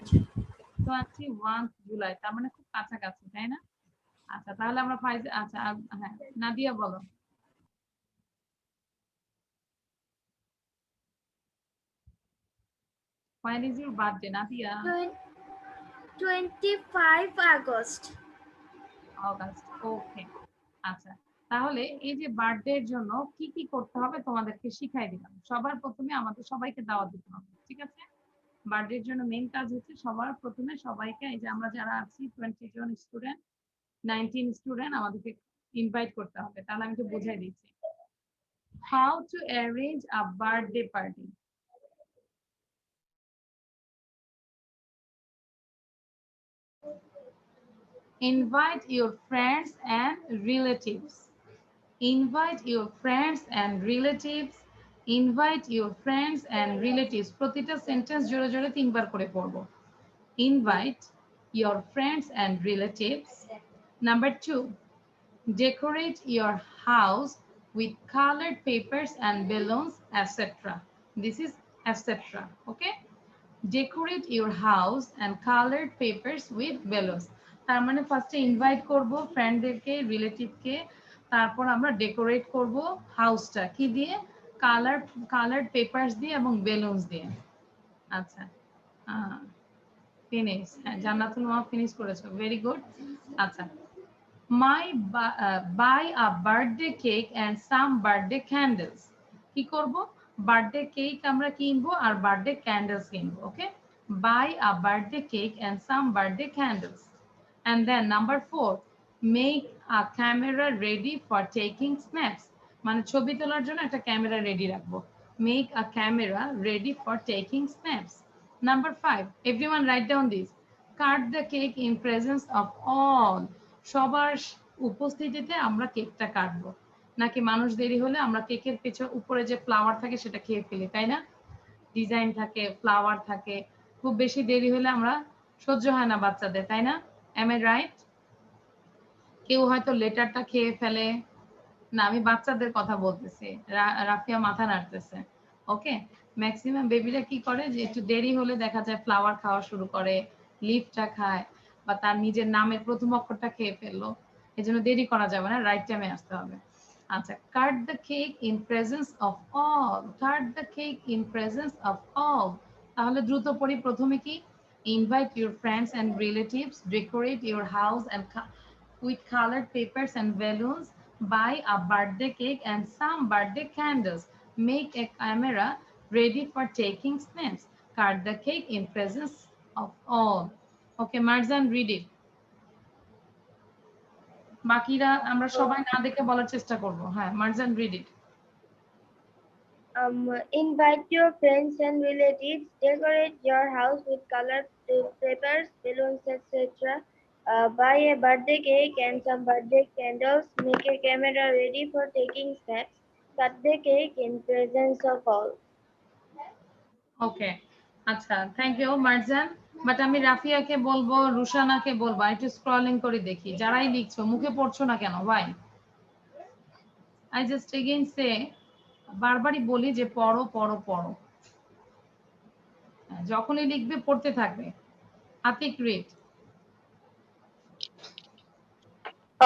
21 জুলাই, তার মানে খুব কাছাকাছি, তাই না? আচ্ছা তাহলে আমরা ফাইজা, আচ্ছা হ্যাঁ নাদিয়া বলো। When is your birthday, Nadia? 25 August. August. Okay, আচ্ছা তাহলে এই যে বার্থডের জন্য কি কি করতে হবে তোমাদেরকে শিখাই দিলাম। সবার প্রথমে আমাদের সবাইকে দাওয়াত দিতে হবে, ঠিক আছে? বার্থডের জন্য মেইন কাজ হচ্ছে সবার প্রথমে সবাইকে, এই যে আমরা যারা আছি 20 জন স্টুডেন্ট, 19 স্টুডেন্ট, আমাদেরকে ইনভাইট করতে হবে। তাহলে আমি একটু বুঝাই দিচ্ছি। How to arrange a birthday party? Invite your friends and relatives. Invite your friends and relatives. Invite your friends and relatives. প্রতিটা সেন্টেন্স জোরে জোরে 3 বার করে পড়ব। Invite your friends and relatives. Number 2, decorate your house with colored papers and balloons, etc. This is etc. Okay? Decorate your house and colored papers with balloons. তার মানে ফার্স্টে invite করব ফ্রেন্ডদেরকে, রিলেটিভকে, তারপর আমরা ডেকোরেট করব হাউসটা কি দিয়ে? কালার্ড পেপারস দিয়ে এবং বেলুনস দিয়ে। আচ্ছা ফিনিশ, জান্নাতুল মা ফিনিশ করেছো, ভেরি গুড। আচ্ছা, buy a birthday cake and some birthday candles. কি করব? বার্থডে কেক আমরা কিনবো আর বার্থডে ক্যান্ডেলস কিনবো। ওকে, buy a birthday cake and some birthday candles. And then number 4, make a camera ready for taking snaps. মানে ছবি তোলার জন্য একটা ক্যামেরা রেডি রাখবো। Make a camera ready for taking snaps. Number 5, everyone write down this. Cut the cake in presence of all. সবার উপস্থিতিতে আমরা কেকটা কাটবো, নাকি মানুষ দেরি হলে আমরা কেকের উপরে যে ফ্লাওয়ার থাকে সেটা খেয়ে ফেলি, তাই না? ডিজাইন থাকে, ফ্লাওয়ার থাকে, খুব বেশি দেরি হলে আমরা সহ্য হয় না বাচ্চাদের, তাই না? Am I right? কেউ হয়তো লেটারটা খেয়ে ফেলে না, আমি বাচ্চাদের কথা বলতেছি। রাফিয়া মাথা নাড়তেছে। ওকে, ম্যাক্সিমাম বেবিরা কি করে যে একটু দেরি হলে দেখা যায় ফ্লাওয়ার খাওয়া শুরু করে, লিফটা খায়, বা তার নিজের নামের প্রথম অক্ষরটা খেয়ে ফেললো। এজন্য দেরি করা যাবে না, রাইট টাইমে আসতে হবে। আচ্ছা, cut the cake in presence of all. Cut the cake in presence of all, তাহলে দ্রুত পড়ি। প্রথমে কি? Invite your friends and relatives, decorate your house and with colored papers and balloons, buy a birthday cake and some birthday candles, make a camera ready for taking snaps, cut the cake in presence of all. Okay, Marzan, read it. বাকিরা আমরা সবাই না দেখে বলার চেষ্টা করব। হ্যাঁ, Marzan, read it. Invite your friends and relatives, decorate your house with colored papers, balloons, etc. Buy a birthday cake and some birthday candles. Make a camera ready for taking snaps. Cut the cake in presence of all. Okay, আচ্ছা, thank you Marjan. But আমি রাফিয়াকে বলবো, রুশানাকে বলবো, একটু scrolling করে দেখি। যারাই লিখছো মুখে পড়ছো না কেন? ভাই, আই জাস্ট এগেইন সে, বারবারই বলি যে পড়ো পড়ো পড়ো, যখনই লিখবে পড়তে থাকবে। Atik, read.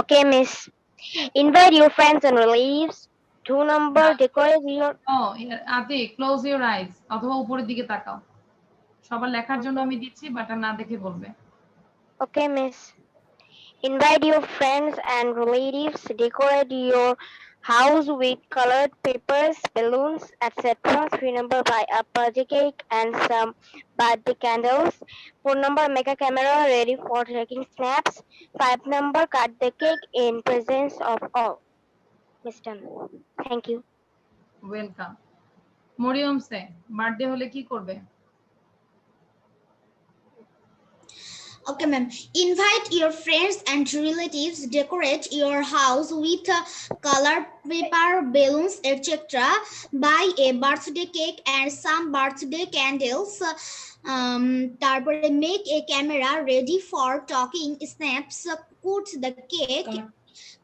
Okay, miss. Invite your friends and relatives. 2 number, decorate your... Oh, Atik, close your eyes, অথবা উপরের দিকে তাকাও। সবার লেখার জন্য আমি দিচ্ছি, বাট না দেখে বলবে। Okay, miss. Invite your friends and relatives. Decorate your house with colored papers, balloons, etc. 3 number, buy a birthday cake and some birthday candles. 4 number, make a camera ready for taking snaps. 5 number, cut the cake in presence of all. Miss done. Thank you. Welcome. Mariam say, birthday হলে কি করবে? Okay, ma'am. Invite your friends and relatives. Decorate your house with color paper, balloons, etc. Buy a birthday cake and some birthday candles. তারপরে make a camera ready for talking snaps. Cut the cake.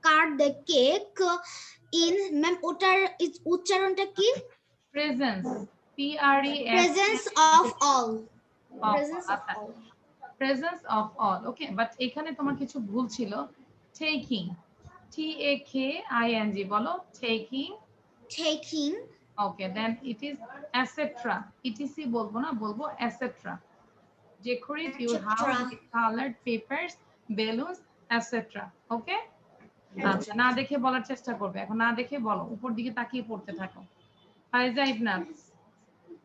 Cut the cake in. Ma'am, ওটার উচ্চারণটা কি? Presence. Presence Presence of all. Presence of all. Presence of all. Okay, but এখানে তোমার কিছু ভুল ছিল। Taking. T-A-K-I-N-G বলো। Taking. Taking. Okay, then it is etc. etc বলবো না, বলবো etc. Decorate your house with colored papers, balloons, etc. Okay? আচ্ছা, না দেখে বলার চেষ্টা করবে। এখন না দেখে বলো, উপর দিকে তাকিয়ে পড়তে থাকো। ফাইজা ইবনাত,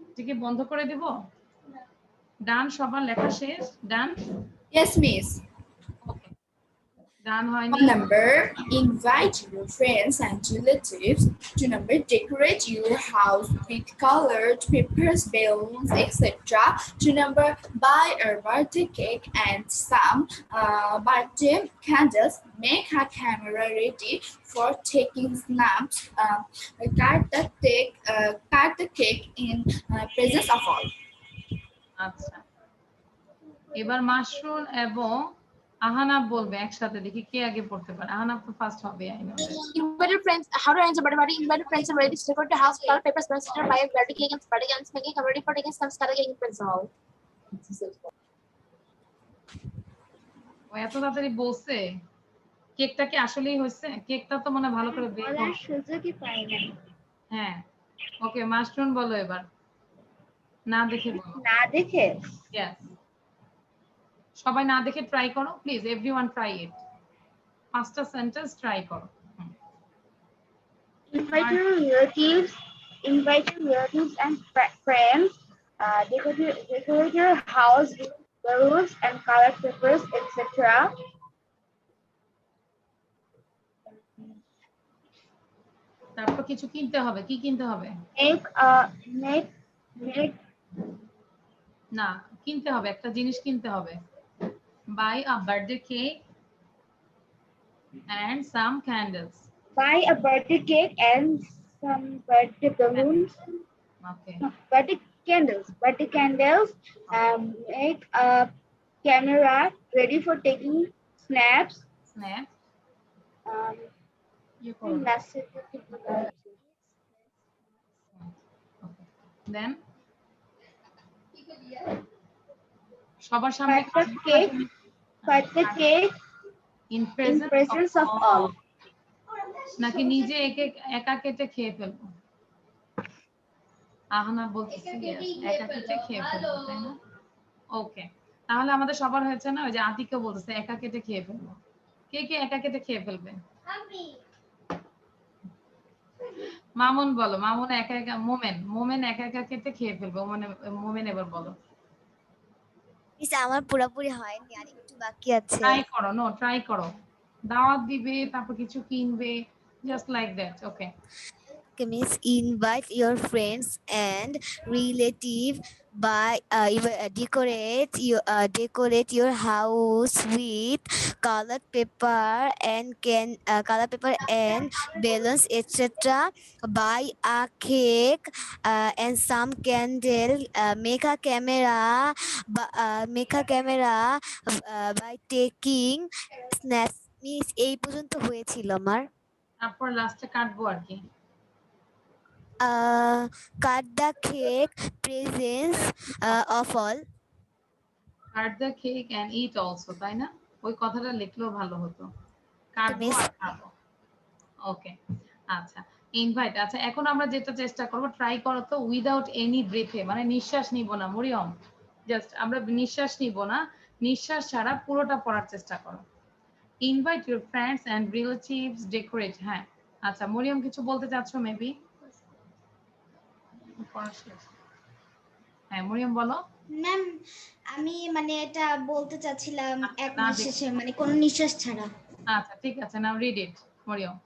এটাকে বন্ধ করে দেব? ডান, সবার লেখা শেষ? ডান? Yes, miss. Okay. ডান হয়নি? Number, invite your friends and relatives. To number, decorate your house with colored papers, balloons, etc. To number, buy a birthday cake and some birthday candles. Make a camera ready for taking snaps. Cut the cake in presence of all. আচ্ছা, এবার মাশরুন এবং আহানাব বলবে একসাথে, দেখি কে আগে পড়তে পারে। আহানাব তো ফার্স্ট হবে। Invite your friends. How to arrange a birthday party? Invite your friends and relatives to decorate the house, color papers, balloons, etc. Buy a birthday cake and birthday candles. Making a ready for taking snaps. Cut the cake in presence of all. ও এত তাড়াতাড়ি বলছে, কেকটা কি আসলেই হয়েছে? কেকটা তো মনে ভালো করে বের করো। সুযোগই পাই না। হ্যাঁ, ওকে, মাশরুন বলো এবার। না দেখে বলো। না দেখে? Yes. সবাই না দেখে ট্রাই করো প্লিজ, এভরিওয়ান ট্রাই ইট। পাঁচটা সেন্টেন্স ট্রাই করো। Invite your relatives and friends. Decorate your house with balloons and colored papers, etc. তারপর কিছু কিনতে হবে। কি কিনতে হবে? না, কিনতে হবে, একটা জিনিস কিনতে হবে। Buy a birthday cake and some candles. Buy a birthday cake and some birthday balloons. Okay. Birthday candles. Make a camera ready for taking snaps. Then সবার সামনে cut the cake in presence of all. নাকি নিজে একা কেটে খেয়ে ফেলবো? আহনা বলতেছি একা কেটে খেয়ে ফেলবো, তাই না? ওকে, তাহলে আমাদের সবার হয়েছে না? ওই যে আতিকা বলতেছে একা কেটে খেয়ে ফেলবো। কে কে একা কেটে খেয়ে ফেলবে? মামুন বলো। মামুন একা একা। মোমেন একা একা কেটে খেয়ে ফেলবে। মোমেন এবার বলো। আমার পুরোপুরি হয়নি, আর একটু বাকি আছে। ট্রাই করো, ট্রাই করো। দাওয়াত দিবে, তারপর কিছু কিনবে, just like that. Okay. Miss, invite your friends and relatives by decorate your house with colored paper and balloons, etc. Buy a cake and some candle. Make a camera by taking snaps. Miss, এই পর্যন্ত হয়েছিল আমার। তারপর লাস্টে কাটবো আর কি। Cut the cake, presents of all. Cut the cake and eat also, তাই না? ওই কথাটা লিখলেও ভালো হতো। কাটবো আর খাবো। ওকে, আচ্ছা। ইনভাইট। আচ্ছা, এখন আমরা যেটা চেষ্টা করব, ট্রাই করো তো উইদাউট এনি ব্রেথে, মানে নিঃশ্বাস নিব না মরিয়ম। জাস্ট আমরা নিঃশ্বাস নিব না, নিঃশ্বাস ছাড়া পুরোটা পড়ার চেষ্টা করো। Invite your friends and relatives, decorate. হ্যাঁ, আচ্ছা, মরিয়ম কিছু বলতে চাচ্ছ মেবি? হ্যাঁ, মরিয়ম বলো। ম্যাম, আমি মানে এটা বলতে চাচ্ছিলাম এক নিঃশ্বাসে, মানে কোনো নিঃশ্বাস ছাড়া। আচ্ছা, ঠিক আছে, now read it Mariam.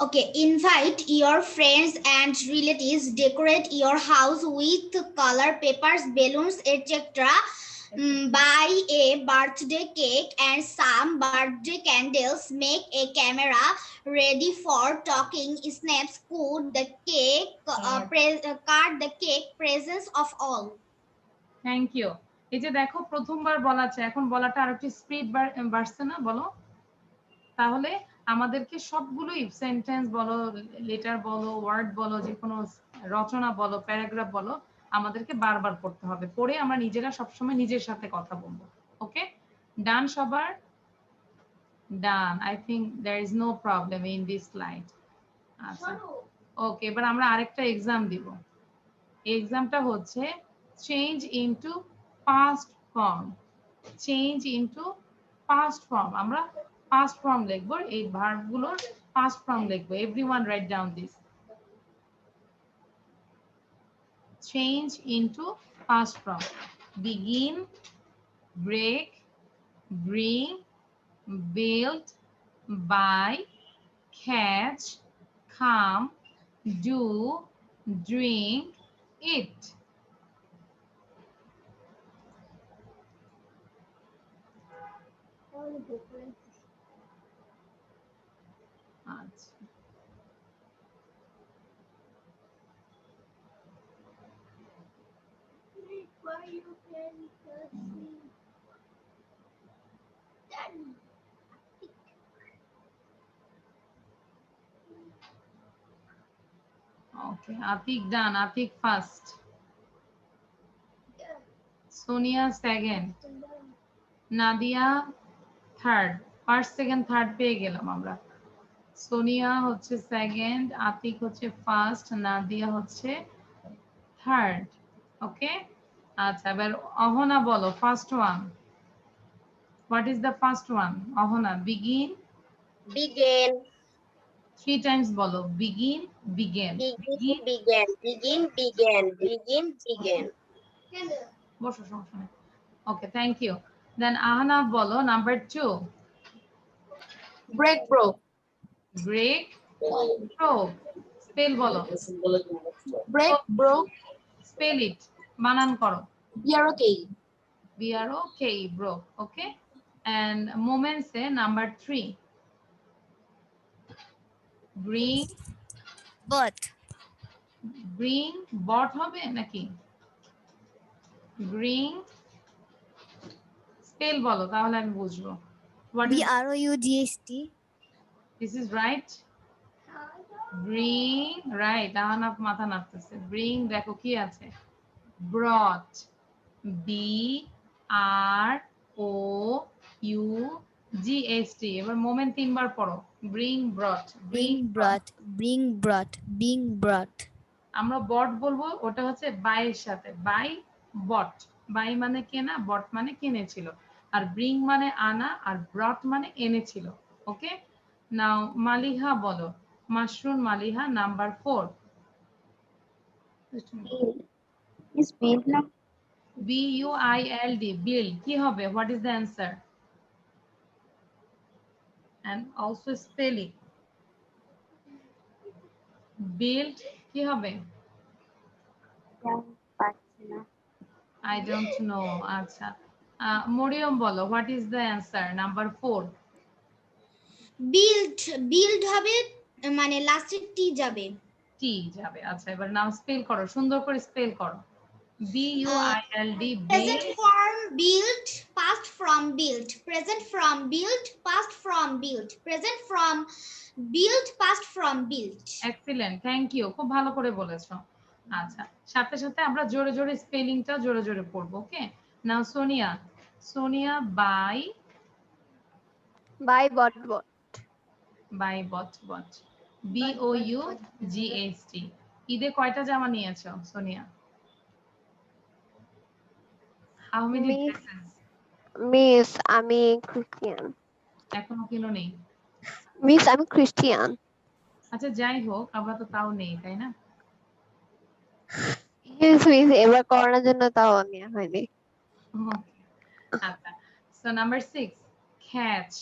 Okay, invite your friends and relatives. Decorate your house with color papers, balloons, etc. Buy a birthday cake and some birthday candles. Make a camera ready for talking snaps. Cut the cake, card the cake. Presents of all. Thank you. এই যে দেখো প্রথমবার বলা আছে, এখন বলাটা আর একটু speed বাড়ছে না, বলো। তাহলে আমাদেরকে সবগুলোই সেন্টেন্স বলো, লেটার বলো, ওয়ার্ড বলো, যে কোনো রচনা বলো, প্যারাগ্রাফ বলো, আমাদেরকে বারবার পড়তে হবে। পড়ে আমরা নিজেরা সবসময় নিজের সাথে কথা বলবো। ওকে, ডান সবার? Done. I think there is no problem in this slide. আচ্ছা, ওকে, এবার আমরা আরেকটা এক্সাম দিব। এক্সামটা হচ্ছে change into past form. Change into past form. আমরা পাস্ট ফর্ম লিখবো, এই ভার্বগুলোর পাস্ট ফর্ম লিখবো। Everyone write down this. Change into past form. Begin, break, bring, build, buy, catch, come, do, drink, eat. আচ্ছা, okay, Atik done. Atik first. Sonia second. Nadia third. First, second, third পেয়ে গেলাম আমরা। সোনিয়া হচ্ছে second, Atik হচ্ছে first, Nadia হচ্ছে third. ওকে, আচ্ছা, এবার অহনা বলো first one. What is the first one? Ahona, begin. Begin. 3 times বলো, begin, began. Begin, began. Begin, began. Begin, began. বসো, সমস্যা নেই। Okay, thank you. Then Ahnaf বলো number 2। Break, broke. Break, broke. Spell বলো। Break, broke. স্পেল ইট, বানান করো। BROK. BROK, broke. Okay, and moments say number 3. Bring, But. bring, bought হবে নাকি? Bring, spell বলো তাহলে আমি বুঝবো। What is BROUGHT. this is right? Bring, right, Ahnaf মাথা নাড়তেছে। Bring, দেখো কি আছে? Brought, BROUGHT। এবার মোমেন্ট 3 বার পড়ো। Bring, brought, Bring, brought. Bring, brought. Being brought. আমরা বট বলবো, ওটা হচ্ছে বাই এর সাথে। By, bot. বাই মানে কেনা, বট মানে কিনেছিল। আর ব্রিং মানে আনা, আর ব্রট মানে এনেছিল। ওকে, নাও মালিহা বলো। Mushroom Maliha number 4। BUILD, build, কি হবে? What is the answer? And also spelling. Build কি হবে? I don't know. আচ্ছা, মরিয়ম বলো, what is the answer? Number 4. Build, build হবে মানে লাস্টে টি যাবে। টি যাবে। আচ্ছা, এবার নাম স্পেল করো, সুন্দর করে স্পেল করো। BUILD, Present form built, past from built, present from built, past from built, present from built, past from built. Excellent, thank you, খুব ভালো করে বলেছো। আচ্ছা, সাথে সাথে আমরা জোরে জোরে স্পেলিংটা জোরে জোরে পড়বো। Okay, now Sonia. Sonia buy, By bought bought. Buy bought bought. BOUGHT। ঈদে কয়টা জামা নিয়েছো Sonia? How many Miss, dresses? Miss, আমি Christian. এখনো কিনো নেই? Miss, আমি Christian. আচ্ছা, যাই হোক, আমরা তো তাও নেই, তাই না? Yes, Miss, এবার করোনার জন্য তাও নেওয়া হয়নি। আচ্ছা, so number 6, catch,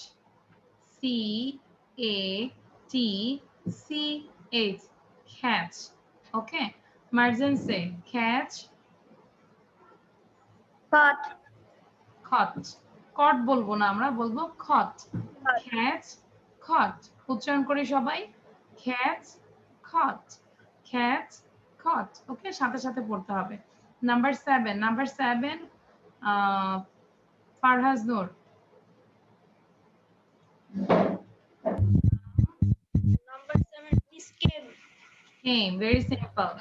CATCH, catch. Okay, Marjan say catch, Caught. খট। কট বলবো না, আমরা বলবো খট। খ্যাচ খট। উচ্চারণ করি সবাই, খ্যাচ খট, খ্যাচ খট। ওকে, সাথে সাথে পড়তে হবে। Number 7 Farhaz Noor. Number 7 is came. Came, very simple.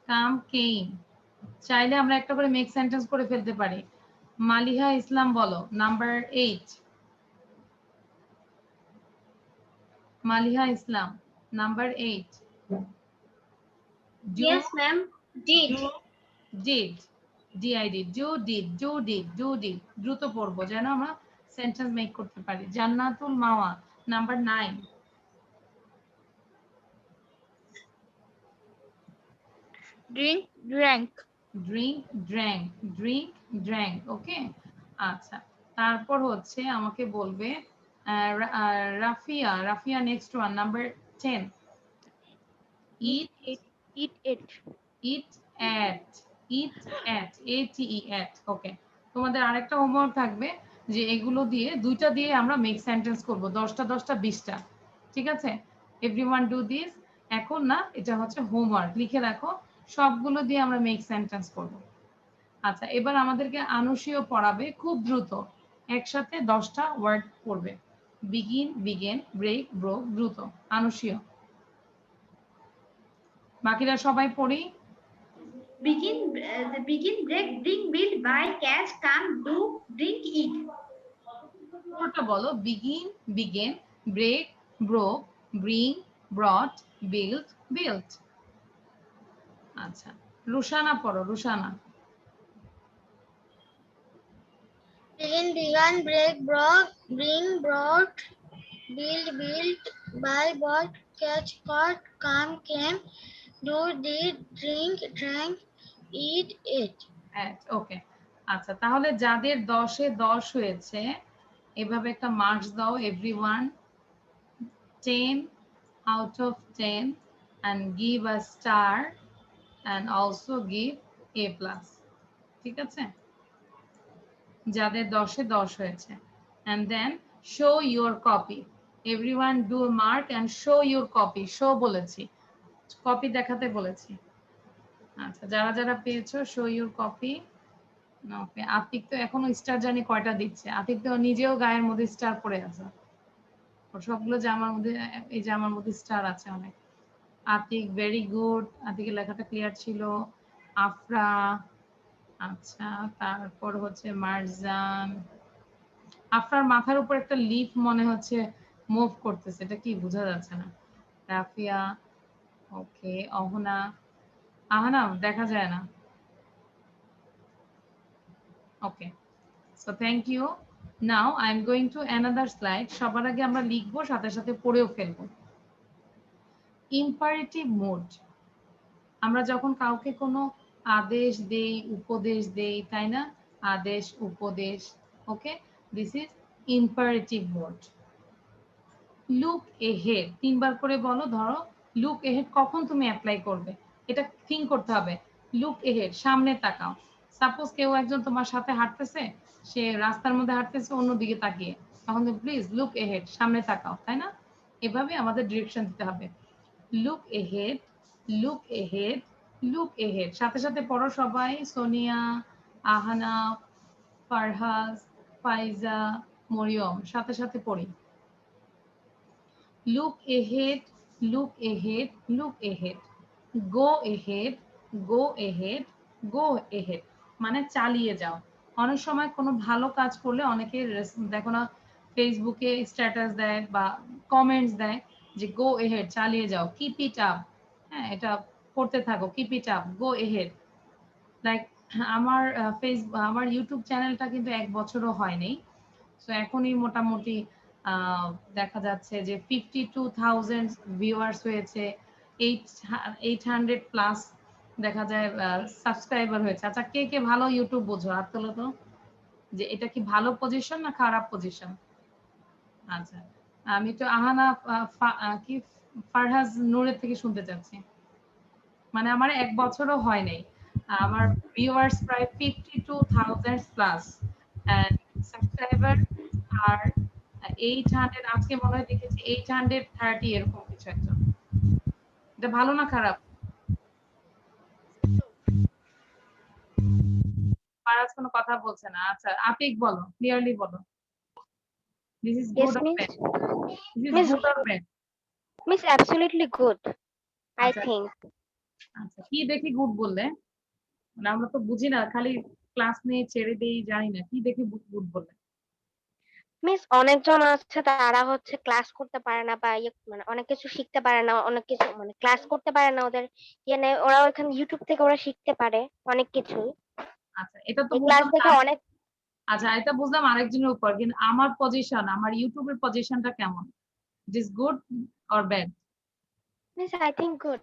Come, came. চাইলে আমরা একটা করে মেক সেন্টেন্স করে ফেলতে পারি। মালিহা ইসলাম বলো, number 8। Maliha Islam, number 8। Yes, ma'am. Did. Did. DID. Do did. দ্রুত পড়বো যেন আমরা সেন্টেন্স মেক করতে পারি। জান্নাতুল মাওয়া, নাম্বার 9। Drink, drank. Drink, ওকে। আচ্ছা, তারপর হচ্ছে আমাকে বলবে Rafia next one, number 10। Eat at, ওকে। তোমাদের আরেকটা হোমওয়ার্ক থাকবে যে এগুলো দিয়ে দুইটা দিয়ে আমরা মেক সেন্টেন্স করব, 10টা 20টা। ঠিক আছে, এভরিওয়ান ডু দিস। এখন না, এটা হচ্ছে হোমওয়ার্ক, লিখে রাখো, সবগুলো দিয়ে আমরা মেক সেন্টেন্স করব। আচ্ছা, এবার আমাদেরকে আনুষীয় পড়াবে খুব দ্রুত, একসাথে 10টা ওয়ার্ড পড়বে। বিগিন, ব্রেক, ব্রোক, দ্রুত আনুষীয়। বাকিরা সবাই পড়ি। Begin, break, bring, build, buy, catch, come, do, drink, eat. পুরোটা বলো। Begin, break, broke, bring, brought, build. আচ্ছা, রুশানা পড়ো, রুশানা। Begin, began, break, broke, bring, brought, build, buy, bought, catch, caught, come, came, do, did, drink, drank, eat, ate. ওকে, আচ্ছা, তাহলে যাদের 10-এ 10 হয়েছে এভাবে একটা মার্কস দাও, everyone 10 out of 10 and give a star and also give A+, ঠিক আছে, যাদের 10-এ 10 হয়েছে। and then show your copy, everyone do a mark and show your copy, show বলেছি, কপি দেখাতে বলেছি। আচ্ছা, যারা যারা পেয়েছো show your copy। ওকে, আতিক তো এখনো স্টার জানি কয়টা দিচ্ছে, আতিক তো নিজেও গায়ের মধ্যে স্টার পড়ে আছে, সবগুলো জামার মধ্যে, এই জামার মধ্যে স্টার আছে অনেক। আতিক ভেরি গুড, আতিকের লেখাটা ক্লিয়ার ছিল। আফরা, আচ্ছা, তারপর হচ্ছে মারজান। আফরার মাথার উপর একটা লিফ মনে হচ্ছে মুভ করতেছে, এটা কি বোঝা যাচ্ছে না। রাফিয়া, ওকে। আহানা দেখা যায় না। ওকে, so thank you. Now I am going to another slide. সবার আগে আমরা লিখবো, সাথে সাথে পড়েও ফেলবো। ইম্পারেটিভ মোড, আমরা যখন কাউকে কোনো আদেশ দেই, উপদেশ দেই, তাই না, আদেশ উপদেশ। Okay, this is imperative mood. Look ahead, 3বার করে বলো। ধরো লুক এহেড কখন তুমি অ্যাপ্লাই করবে, এটা থিঙ্ক করতে হবে। লুক এহেড, সামনে তাকাও। সাপোজ কেউ একজন তোমার সাথে হাঁটতেছে, সে রাস্তার মধ্যে হাঁটতেছে অন্যদিকে তাকিয়ে, তখন প্লিজ লুক এহেড, সামনে তাকাও, তাই না, এভাবে আমাদের ডিরেকশন দিতে হবে। Look ahead, look ahead, look ahead, সাথে সাথে পড়ো সবাই। সোনিয়া, আহানা, ফারহাজ, ফাইজা, মরিয়ম, সাথে সাথে পড়ি। look ahead, look ahead, look ahead, go ahead, go ahead, go ahead, মানে চালিয়ে যাও। অনেক সময় কোনো ভালো কাজ করলে অনেকে দেখো না ফেসবুকে স্ট্যাটাস দেয় বা কমেন্টস দেয় যে go ahead, চালিয়ে যাও, keep it up, হ্যাঁ, এটা করতে থাকো, keep it up, go ahead। Like আমার ইউটিউব চ্যানেলটা কিন্তু 1 বছরও হয়নি, তো এখনই মোটামুটি দেখা যাচ্ছে যে 52,000 ভিউয়ার্স হয়েছে, 800 প্লাস দেখা যায় সাবস্ক্রাইবার হয়েছে। আচ্ছা, কে কে ভালো ইউটিউব বোঝো, হাত তোলো তো, যে এটা কি ভালো পজিশন না খারাপ পজিশন। আচ্ছা, আমি তো আহানা কি ফারহাজ নূরের থেকে শুনতে চাচ্ছি। মানে আমার 1 বছরও হয় নাই, আমার ভিউয়ার্স প্রায় 52,000 প্লাস, and subscribers are 800, আজকে মনে হয় দেখেছি 830 এরকম কিছু একজন। এটা ভালো না খারাপ? পারাস কোনো কথা বলছে না। আচ্ছা আতিক বলো, ক্লিয়ারলি বলো। This is Yes, good or Miss. bad? This is Miss, good or bad? Miss, absolutely good, I আচ্ছা think. আচ্ছা কি দেখি গুড বললে? মানে আমরা তো বুঝি না, খালি ক্লাস নিয়ে ছেড়ে দেই, জানি না কি দেখে গুড বললে। মিস অনেকজন আছে তারা হচ্ছে ক্লাস করতে পারে না বা মানে অনেক কিছু শিখতে পারে না, অনেক কিছু মানে ক্লাস করতে পারে না, ওদের ওরা ওখানে ইউটিউব থেকে ওরা শিখতে পারে অনেক কিছুই। আচ্ছা এটা তো এই ক্লাস বুঝলাম দেখে অনেক। আচ্ছা এটা বুঝলাম আরেকজনের উপর, কিন্তু আমার পজিশন, আমার ইউটিউবের পজিশনটা কেমন? This good or bad? Miss I think good.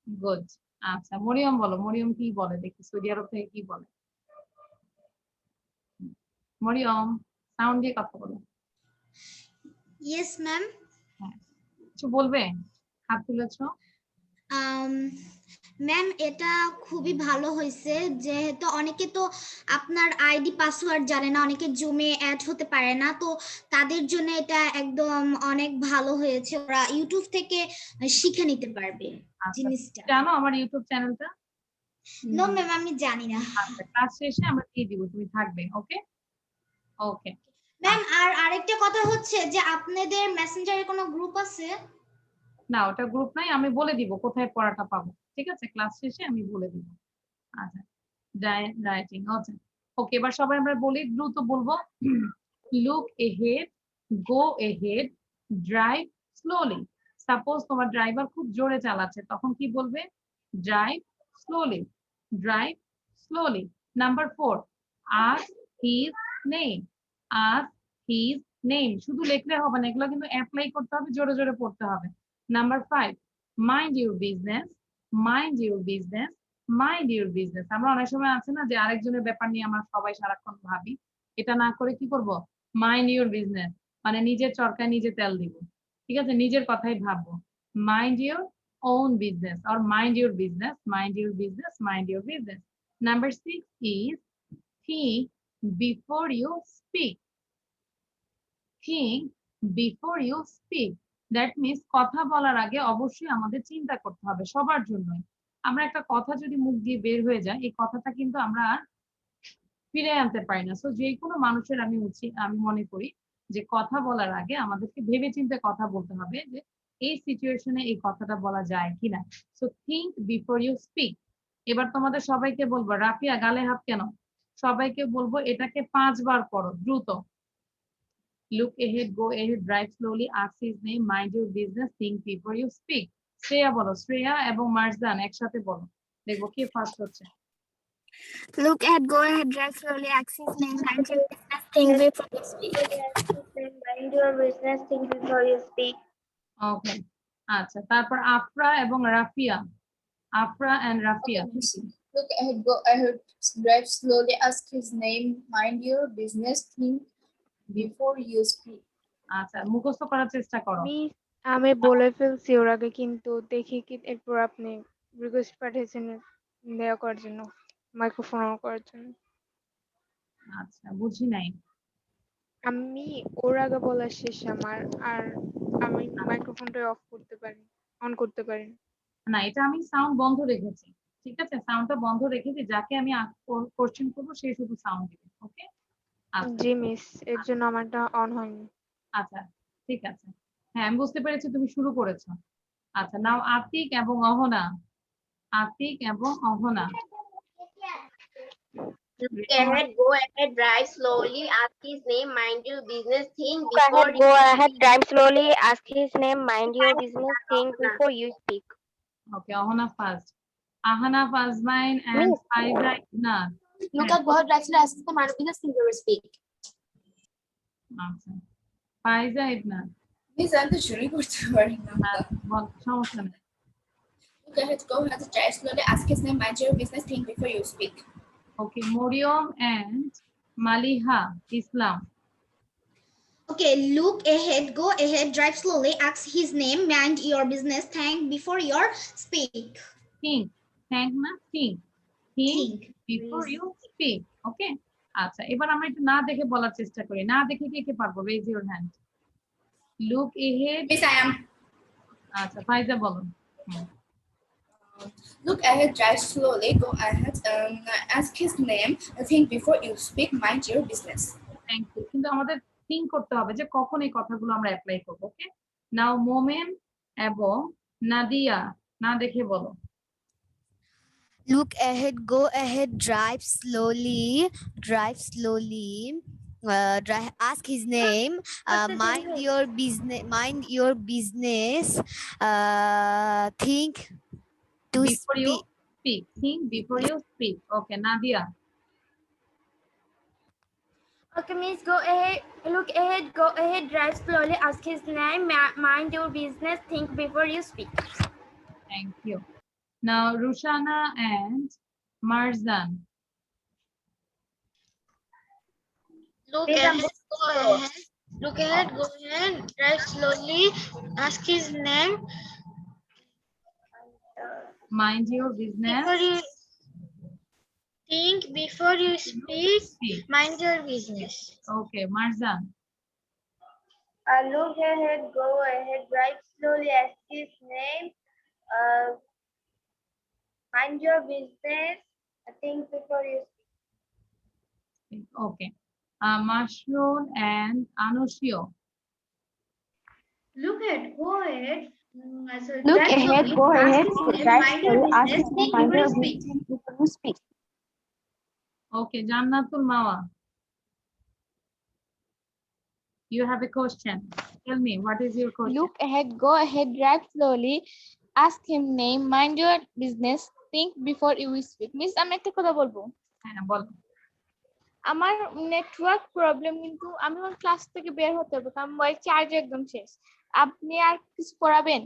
Good. আচ্ছা মরিয়ম বলো, মরিয়ম কি বলে দেখি, সৌদি আরব থেকে কি বলে? মরিয়ম সাউন্ড দিয়ে কথা বলো। Yes, ma'am. হ্যাঁ কিছু বলবে? হাত তুলেছো। ম্যাম এটা খুবই ভালো হয়েছে, যেহেতু অনেকে তো আপনার আইডি পাসওয়ার্ড জানে না, অনেকে জুমে অ্যাড হতে পারে না, তো তাদের জন্য এটা একদম অনেক ভালো হয়েছে, ওরা ইউটিউব থেকে শিখে নিতে পারবে জিনিসটা। জানো আমার ইউটিউব চ্যানেলটা? নো ম্যাম আমি জানি না। আচ্ছা ক্লাস শেষে আমরা দিয়ে দিব, তুমি থাকবে। ওকে ওকে ম্যাম আর আরেকটা কথা হচ্ছে যে আপনাদের মেসেঞ্জারে কোনো গ্রুপ আছে? না ওটা গ্রুপ নাই, আমি বলে দিব কোথায় পড়াটা পাবো, ঠিক আছে? ক্লাস শেষে আমি বলে দিব। আচ্ছা রাইটিং আচ্ছা ওকে, এবার সবাই আমরা বলি, দ্রুত বলবো। Look ahead, go ahead, drive slowly. Suppose তোমার ড্রাইভার খুব জোরে চালাচ্ছে, তখন কি বলবে? Drive slowly, drive slowly. Number 4, ask his name, ask his name. শুধু লিখলে হবে না, এগুলো কিন্তু অ্যাপ্লাই করতে হবে, জোরে জোরে পড়তে হবে। Number 5, mind your business, mind your business, mind your business. আমরা অনেক সময় আছে না যে আরেকজনের ব্যাপার নিয়ে আমরা সবাই সারাক্ষণ ভাবি, এটা না করে কি করব? মাইন্ড ইউর বিজনেস, মানে নিজের চরকায় নিজে তেল দিব, ঠিক আছে? নিজের কথাই ভাববো। Mind your own business or mind your business, mind your business, mind your business. Number 6 is think before you speak, think before you speak. That means কথা বলার আগে অবশ্যই আমাদের চিন্তা করতে হবে, সবার জন্যই। আমরা একটা কথা যদি মুখ দিয়ে বের হয়ে যায়, এই কথাটা কিন্তু আমরা আর ফিরে আনতে পারি না। সো যে কোনো মানুষের আমি মনে করি যে কথা বলার আগে আমাদেরকে ভেবে চিন্তে কথা বলতে হবে, যে এই সিচুয়েশনে এই কথাটা বলা যায় কিনা। So think before you speak. এবার তোমাদের সবাইকে বলবো, রাফিয়া গালে হাত কেন? সবাইকে বলবো এটাকে 5 বার পড়ো দ্রুত। Look ahead, go ahead, drive slowly, ask his name, mind your business, think before you speak. Shreya বলো, শ্রেয়া এবং মার্জান একসাথে বলো, দেখবো কে ফার্স্ট হচ্ছে। Look ahead, go ahead, drive slowly, ask his name, mind your business, think before you speak. Mind your business, think before you speak. Okay আচ্ছা, তারপর আফরা এবং Rafia, Afra and Rafia. Look ahead, go ahead, drive slowly, ask his name, mind your business, think before you speak. আচ্ছা মুখস্থ করার চেষ্টা করো। আমি বলে ফেলছি ওর আগে, কিন্তু দেখি কি এরপর আপনি রিকোয়েস্ট পাঠিয়েছেন দেওয়া করার জন্য, মাইক্রোফোন অন করার জন্য। আচ্ছা বুঝি নাই। আমি ওর আগে বলা শেষ আমার, আর আমি মাইক্রোফোনটা অফ করতে পারি, অন করতে পারি না, এটা আমি সাউন্ড বন্ধ রেখেছি, ঠিক আছে? সাউন্ডটা বন্ধ রেখেছি, যাকে আমি কোশ্চেন করবো সে শুধু সাউন্ড দিবে। ওকে জি মিস, এর জন্য আমারটা অন হয়নি। আচ্ছা ঠিক আছে, হ্যাঁ আমি বুঝতে পেরেছি তুমি শুরু করেছো। আচ্ছা নাও আতিক এবং অহনা, আতিক এবং Ahana. Look ahead, go ahead, drive slowly, ask his name, mind your business, think Go before ahead, go ahead, drive slowly, ask his name, mind your business, think before you speak. Okay, Ahana first. Ahana Fazmain and Faiza Ignat. Look at go ahead, drive slowly, ask his name, mind your business, think before you speak. আচ্ছা ফাইজা Ignat. Miss আমি তো শুরু করতে পারি না। সমস্যা নেই। Look ahead, go ahead, drive slowly, ask his name, mind your business, think before you speak. Okay, Moriam and Maliha Islam. Okay, look ahead, go ahead, drive slowly, ask his name, mind your business, think before you speak. Think, think na think. Think before you speak. Okay. আচ্ছা, এবার আমরা একটু না দেখে বলার চেষ্টা করি। না দেখে কে কে পারবো? Raise your hand. Look ahead. Miss, I am. আচ্ছা, ফাইজা বলো। Look ahead, drive slowly, go ahead, ask his name, think before you speak, mind your business. Thank you. কিন্তু আমাদের থিঙ্ক করতে হবে যে কখন এই কথাগুলো আমরা অ্যাপ্লাই করব। ওকে, নাও মোমেন এবং নাদিয়া না দেখে বলো। Look ahead, go ahead, drive slowly, ask his name, mind your business, think to Before you speak. speak, think before you speak. Okay, Nadia. Okay, Miss, go ahead. Look ahead, go ahead, drive slowly, ask his name, mind your business, think before you speak. Thank you. Now, Rushana and Marzan. Look ahead, go ahead. Look ahead, go ahead. Drive slowly. Ask his name. Mind your business. Before you think, before you speak, mind your business. Okay, Marzan. Look ahead, go ahead, drive slowly, ask his name, mind your business, think before you speak. Okay. Mashroon and Anushio. Look ahead, go ahead. Look ahead, go ahead, drive slowly, ask his name, mind your speak. business before you speak. Okay, Jannatul Mawa. You have a question. Tell me, what is your question? Look ahead, go ahead, drive slowly, ask him name, mind your business, think before you speak. Miss, আমি একটা কথা বলবো। হ্যাঁ, বলো। আমার network problem, কিন্তু আমি আমার ক্লাস থেকে বের হতে হবে কারণ মোবাইল চার্জ একদম শেষ। আপনি আর কিছু পড়াবেন?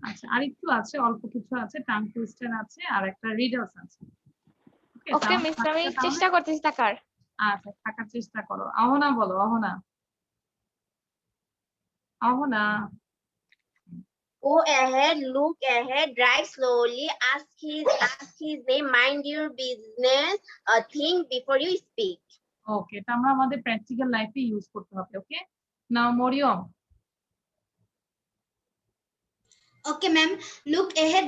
আচ্ছা, আরেকটু আছে, অল্প কিছু আছে, টাং টুইস্টার আছে আর একটা রিডলস আছে। ওকে মিস, আমি চেষ্টা করতেছি থাকার। আচ্ছা, থাকার চেষ্টা করো। অহনা বলো, Ahana. Ahana. Go ahead, look ahead, drive slowly, ask his name, mind your business, think before you speak. ওকে, এটা আমরা আমাদের প্র্যাকটিক্যাল লাইফে ইউজ করতে হবে। ওকে, নাও Mariam. Okay, ma'am. Look ahead,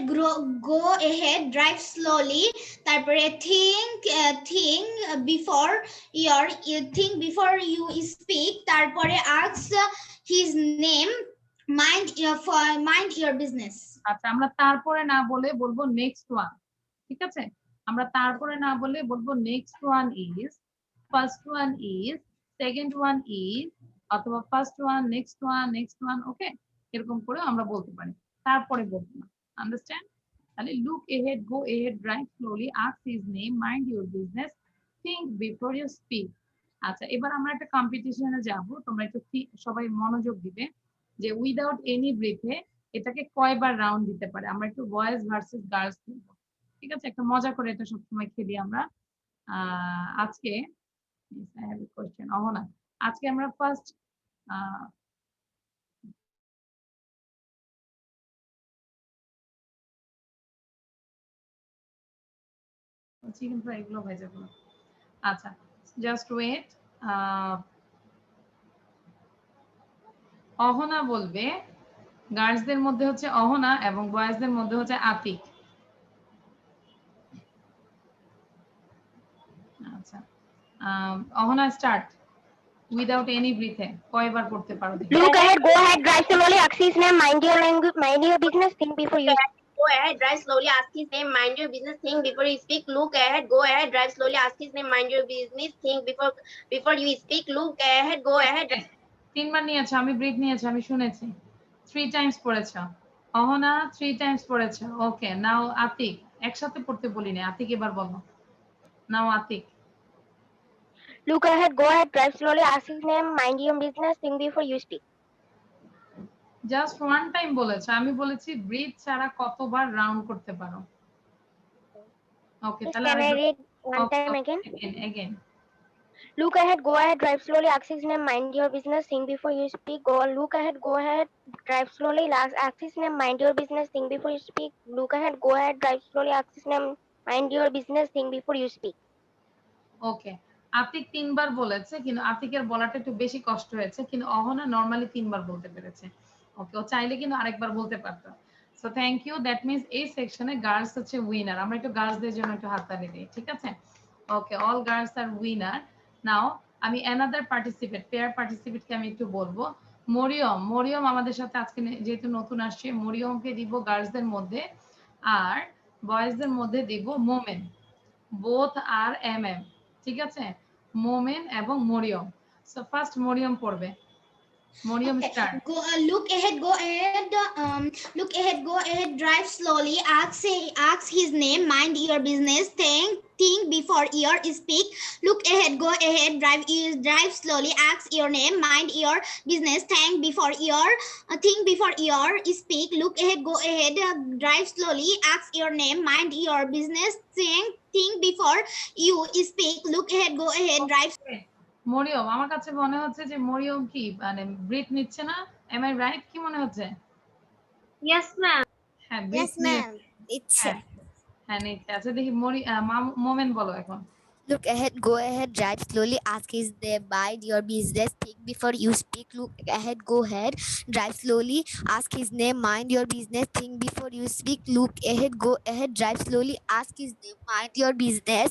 go ahead, drive slowly. তারপরে think before you speak. তারপরে ask his name. Mind your business. আচ্ছা, আমরা তারপরে না বলে বলবো নেক্সট ওয়ান। ঠিক আছে, আমরা তারপরে না বলে বলবো next one is, first one is, second one is, অথবা ফার্স্ট ওয়ান, নেক্সট ওয়ান। ওকে, এরকম করে আমরা বলতে পারি, তারপরে বলবো না। আন্ডারস্ট্যান্ড? তাহলে look ahead, go ahead, drive slowly, ask his name, mind your business, think before you speak. আচ্ছা, এবার আমরা একটা কম্পিটিশনে যাব, তোমরা একটু সবাই মনোযোগ দিবে যে উইদাউট এনি ব্রেথে এটাকে কয়বার রাউন্ড দিতে পারে। আমরা একটু বয়েজ ভার্সেস গার্লস খেলবো। ঠিক আছে, একটা মজা করে এটা সবসময় খেলি আমরা। আজকে অহনা, আজকে আমরা ফার্স্ট চিকেন ফ্রাই এগুলো ভেজে ফেলো। আচ্ছা, জাস্ট ওয়েট। অহনা বলবে, গার্লসদের মধ্যে হচ্ছে অহনা এবং বয়েজদের মধ্যে হচ্ছে আতিক। আচ্ছা, অহনা স্টার্ট উইদাউট এনি ব্রিথে কয়বার পড়তে পারো? Look ahead, go ahead, drive slowly, ask his name, mind your business, think before you speak. Go ahead, drive slowly, ask his name, mind your business, think before you speak. Look ahead, go ahead, drive slowly, ask his name, mind your business, think before you speak. Look ahead, go ahead. তিনবার নিয়েছো, আমি breathe নিয়েছি, আমি শুনেছি। 3 Times পড়েছো Ahana, 3 Times পড়েছো। ওকে, নাও আতিক। একসাথে পড়তে বলিনি, আতিক এবার বলো। নাও Atik. Look ahead, go ahead, drive slowly, ask his name, mind your business, think before you speak. Just one time বলেছো, আমি বলেছি ব্রিথ ছাড়া কতবার রাউন্ড করতে পারো। ওকে, তাহলে Can I read one time again? Again. Look ahead, go ahead, drive slowly, ask his name, mind your business, think before you speak. Look ahead, go ahead, drive slowly, ask his name, mind your business, think before you speak. Look ahead, go ahead, drive slowly, ask his name, mind your business, think before you speak. ওকে, আতিক 3 বার বলেছে, কিন্তু আতিকের বলাটা একটু বেশি কষ্ট হয়েছে, কিন্তু Ahana normally 3 বার বলতে পেরেছে। ওকে, ও চাইলে কিন্তু আরেকবার বলতে পারত। So thank you. That means এই সেকশনে গার্লস হচ্ছে উইনার। আমরা একটু গার্লসদের জন্য একটু হাততালি দিই, ঠিক আছে? ওকে, অল গার্লস আর উইনার। নাও আমি অ্যানাদার পার্টিসিপেট, পেয়ার পার্টিসিপেটকে আমি একটু বলবো। মরিয়ম, মরিয়ম আমাদের সাথে আজকে যেহেতু নতুন আসছে, মরিয়মকে দিব গার্লসদের মধ্যে, আর বয়েজদের মধ্যে দিব মোমেন। বোথ আর MM, ঠিক আছে? মোমেন এবং মরিয়ম। সো ফার্স্ট মরিয়ম পড়বে। Mariam start. Go, look ahead, go ahead, look ahead, go ahead, drive slowly, ask his name, mind your business, think before your speak. Look ahead, go ahead, drive slowly, ask your name, mind your business, think before your speak. Look ahead, go ahead, drive slowly, ask your name, mind your business, think before you speak. Look ahead, go ahead, drive. Mariam, আমার কাছে মনে হচ্ছে যে মরিয়ম কি মানে breath নিচ্ছে না? Am I right? কি মনে হচ্ছে? Yes, ma'am. হ্যাঁ, Yes, ma'am. It's হ্যাঁ নিচ্ছে। আচ্ছা দেখি মোমেন বলো এখন। look ahead, go ahead, drive slowly, ask his name, mind your business, think before you speak. Look ahead, go ahead, drive slowly, ask his name, mind your business, think before you speak. Look ahead, go ahead, drive slowly, ask his name, mind your business,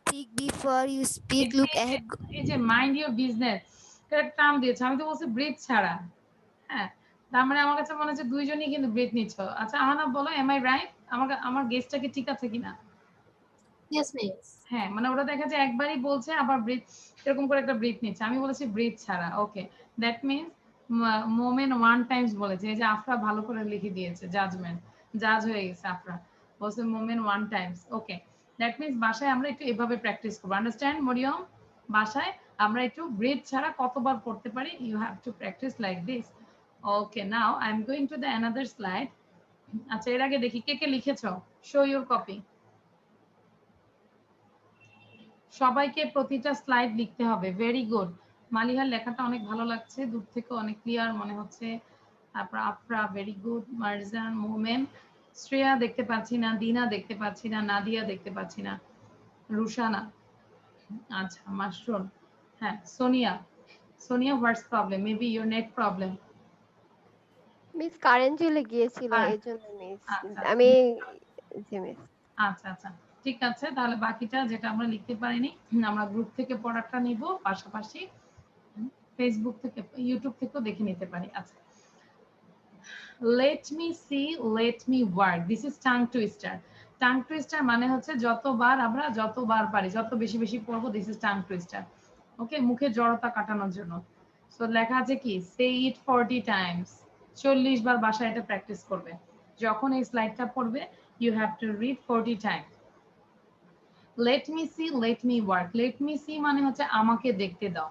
think before you speak. Look ahead. এই যে mind your business, এটা term দিয়েছে, আমি তো বলছি breathe ছাড়া। হ্যাঁ, তার মানে আমার কাছে মনে হচ্ছে দুইজনই কিন্তু ব্রিথ নিচ্ছ। আচ্ছা আহানা বলো, এম আই রাইট? আমার গেসটা কি ঠিক আছে কিনা? Yes, miss. হ্যাঁ, মানে ওরা দেখা যায় একবারই বলছে আবার ব্রিথ এরকম করে একটা ব্রিথ নিচ্ছে। আমি বলেছি ব্রিথ ছাড়া। ওকে, দ্যাট মিন্স মোমেন 1 টাইমস বলেছে। এই যে আফরা ভালো করে লিখে দিয়েছে, জাজ হয়ে গেছে আফরা, বলছে Momen 1 times. Okay, that means বাসায় আমরা একটু এভাবে প্র্যাকটিস করবো। আন্ডারস্ট্যান্ড মরিয়ম? বাসায় আমরা একটু ব্রিথ ছাড়া কতবার পড়তে পারি, you have to practice like this. Okay, now I am going to the another slide. আচ্ছা, এর আগে দেখি কে কে লিখেছো। Show your copy. সবাইকে প্রতিটা স্লাইড লিখতে হবে। Very good. মালিহার লেখাটা অনেক ভালো লাগছে, দূর থেকে অনেক ক্লিয়ার মনে হচ্ছে। তারপর আফরা, ভেরি গুড। মারজান, মোমেন, শ্রেয়া দেখতে পাচ্ছি না, দিনা দেখতে পাচ্ছি না, নাদিয়া দেখতে পাচ্ছি না, রুশানা, আচ্ছা মাশরুন, হ্যাঁ Sonia. Sonia, what's problem? Maybe your net problem. Miss current চলে গিয়েছিল এজন্য মিস আচ্ছা আমি জি মিস আচ্ছা আচ্ছা ঠিক আছে, তাহলে বাকিটা যেটা আমরা লিখতে পারিনি আমরা গ্রুপ থেকে পড়াটা নিব, পাশাপাশি ফেসবুক থেকে ইউটিউব থেকেও দেখে নিতে পারি। আচ্ছা, let me see, let me work, this is tongue twister. tongue twister মানে হচ্ছে যতবার পারি যত বেশি বেশি পড়বো, this is tongue twister. ওকে, মুখে জড়তা কাটানোর জন্য। সো লেখা আছে কি, say it 40 times, 40 বার বাসায় এটা প্র্যাকটিস করবে। যখন এই স্লাইডটা পড়বে you have to read 40 times. let me see, let me work. let me see মানে হচ্ছে আমাকে দেখতে দাও,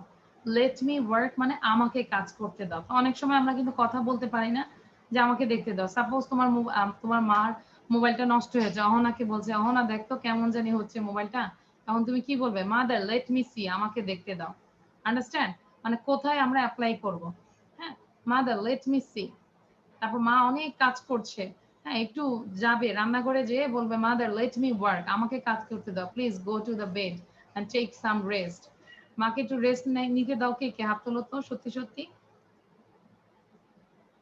let me work মানে আমাকে কাজ করতে দাও। অনেক সময় আমরা কিন্তু কথা বলতে পারি না যে আমাকে দেখতে দাও। সাপোজ তোমার মার মোবাইলটা নষ্ট হয়েছে, অহনাকে বলছে অহনা দেখতো কেমন জানি হচ্ছে মোবাইলটা, তখন তুমি কি বলবে? মাদার লেট মি সি, আমাকে দেখতে দাও। আন্ডারস্ট্যান্ড? মানে কোথায় আমরা অ্যাপ্লাই করব। হ্যাঁ, মাদার লেট মি সি। তারপর মা অনেক কাজ করছে, হ্যাঁ একটু যাবে রান্নাঘরে যেয়ে বলবে মাদার লেট মি ওয়ার্ক, আমাকে কাজ করতে দাও, please go to the bed and take some rest. মাকে একটু রেস্ট নিতে দাও। কে হাত তোলো তো, সত্যি সত্যি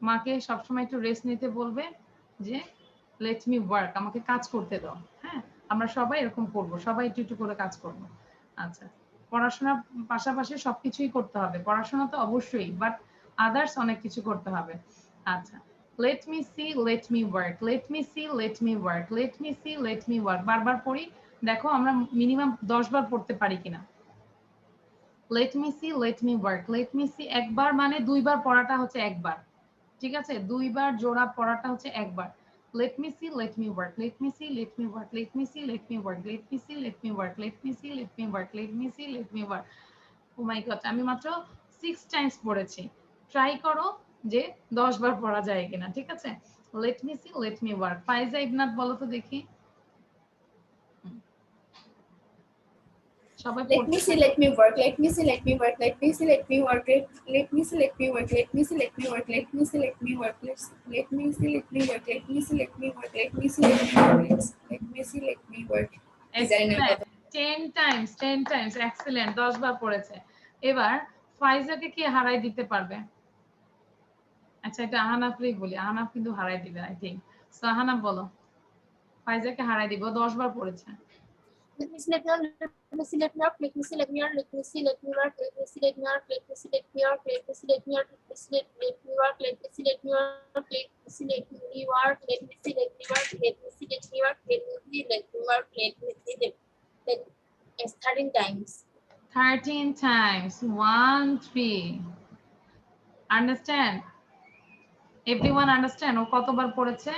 মাকে সবসময় একটু রেস্ট নিতে বলবে যে লেট মি ওয়ার্ক, আমাকে কাজ করতে দাও। হ্যাঁ, আমরা সবাই এরকম করব, সবাই একটু একটু করে কাজ করব। আচ্ছা, পড়াশোনার পাশাপাশি সবকিছুই করতে হবে, পড়াশোনা তো অবশ্যই, বাট আদার্স অনেক কিছু করতে হবে। আচ্ছা, let me see, let me work, let me see, let me work, let me see, let me work, বারবার পড়ি, দেখো আমরা মিনিমাম 10 বার পড়তে পারি কিনা। let me see, let me work, let me see একবার মানে দুইবার পড়াটা হচ্ছে একবার, ঠিক আছে? দুইবার জোড়া পড়াটা হচ্ছে একবার। let me see, let me work, let me see, let me work, let me see, let me work, let me see, let me work, let me see, let me work, let me see, let me work. ও মাই god, আমি মাত্র 6 Times পড়েছি। Try করো যে 10 বার পড়া যায় কিনা, ঠিক আছে? let me see, let me work. ফাইজা ইবনাত বলো তো দেখি। সবাই Let me see, let me work, let me see, let me work, let me see, let me work, let me see, let me work, let me see, let me work, let me see, let me work, let me see, let me work, let me see, let me work, let me see, let me work, let me see, let me work. 10 times excellent 10 বার পড়েছে। এবার ফাইজাকে কি হারাই দিতে পারবে? আচ্ছা এটা আহনাফরই বলি, আহনাফ কিন্তু হারাই দিবে আই থিংক। সো আহনাফ বলো, ফাইজাকে হারাই দিব, 10 বার পড়েছে। Let me see, let me work, let me see, let me work, let me see, let me work, let me see, let me work, let me see, let me work, let me see, let me work, let me see, let me work, let me see, let me work, let me see, let me work, let me see, let me work, let me see, let me work, let me see, let me work, let me see, let me work, let me see, let it's 13 times. 13 times 1 3 understand? Everyone understand ও কতবার পড়েছে?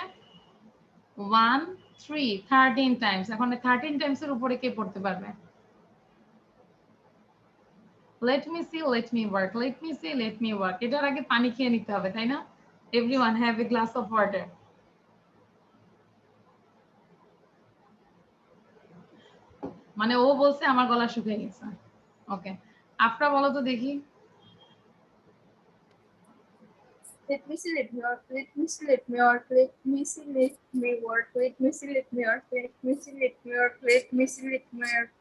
1 3 13 times। এখন 13 times এর উপরে কে পড়তে পারবে? let me see let me work let me see let me work এটার আগে পানি খেয়ে নিতে হবে তাই না? everyone have a glass of water. মানে ও বলছে আমার গলা শুকিয়ে গেছে। ওকে আফরা বলো তো দেখি। Let me see, let me work, let me see, let me work, let me see, let me work, let me see, let me work, let me see, let me work, let me see, let me work.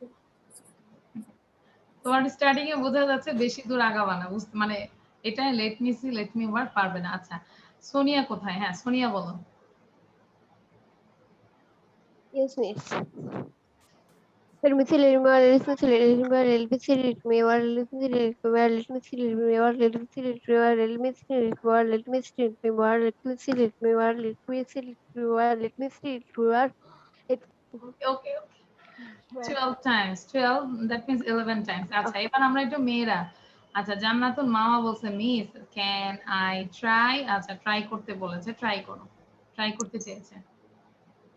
তোমার starting এ বোঝা যাচ্ছে বেশি দূর আগাবা না, মানে এটা late me see let me work পারবে না। আচ্ছা সোনিয়া কোথায়? হ্যাঁ সোনিয়া বলো। Yes, miss. Let me see, let me work, let me see, let me work, let me see, let me work, let me see, let me work, let me see, let me work, let me see, let me work, let me see, let me work, let me see, let me work, let me see, let me work, let me see, let me work, let me see, let me work. Okay 12 times 12 that means 11 times। আচ্ছা এবার আমরা একটু মেয়েরা। আচ্ছা জান্নাতুল মামা বলছে miss can I try. আচ্ছা try করতে বলেছে, ট্রাই করো, ট্রাই করতে চেয়েছে।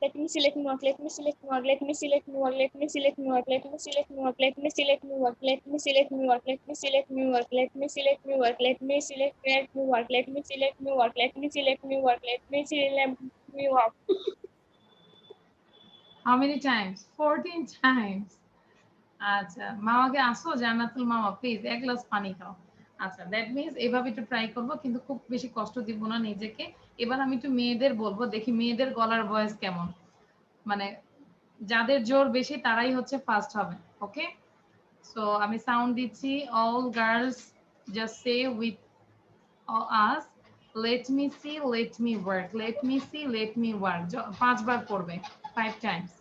Let me see, let me work, let me see, let me work, let me see, let me work, let me see, let me work, let me see, let me work, let me see, let me work, let me see, let me work, let me see, let me work, let me see, let me work, let me see, let me work, let me see, let me work, let me see, let me work, let me see, let me work. How many times? 14 times। আচ্ছা মামাকে আসো জান্নাতুল মামা please এক glass পানি খাও। আচ্ছা that means এভাবে একটু ট্রাই করবো, কিন্তু খুব বেশি কষ্ট দিব না নিজেকে। এবার আমি একটু মেয়েদের বলবো, দেখি মেয়েদের গলার ভয়েস কেমন, মানে যাদের জোর বেশি তারাই হচ্ছে ফার্স্ট হবে। ওকে সো আমি সাউন্ড দিচ্ছি, all girls just say with us let me see let me work late me see let me work. 5 বার পড়বে, 5 Times.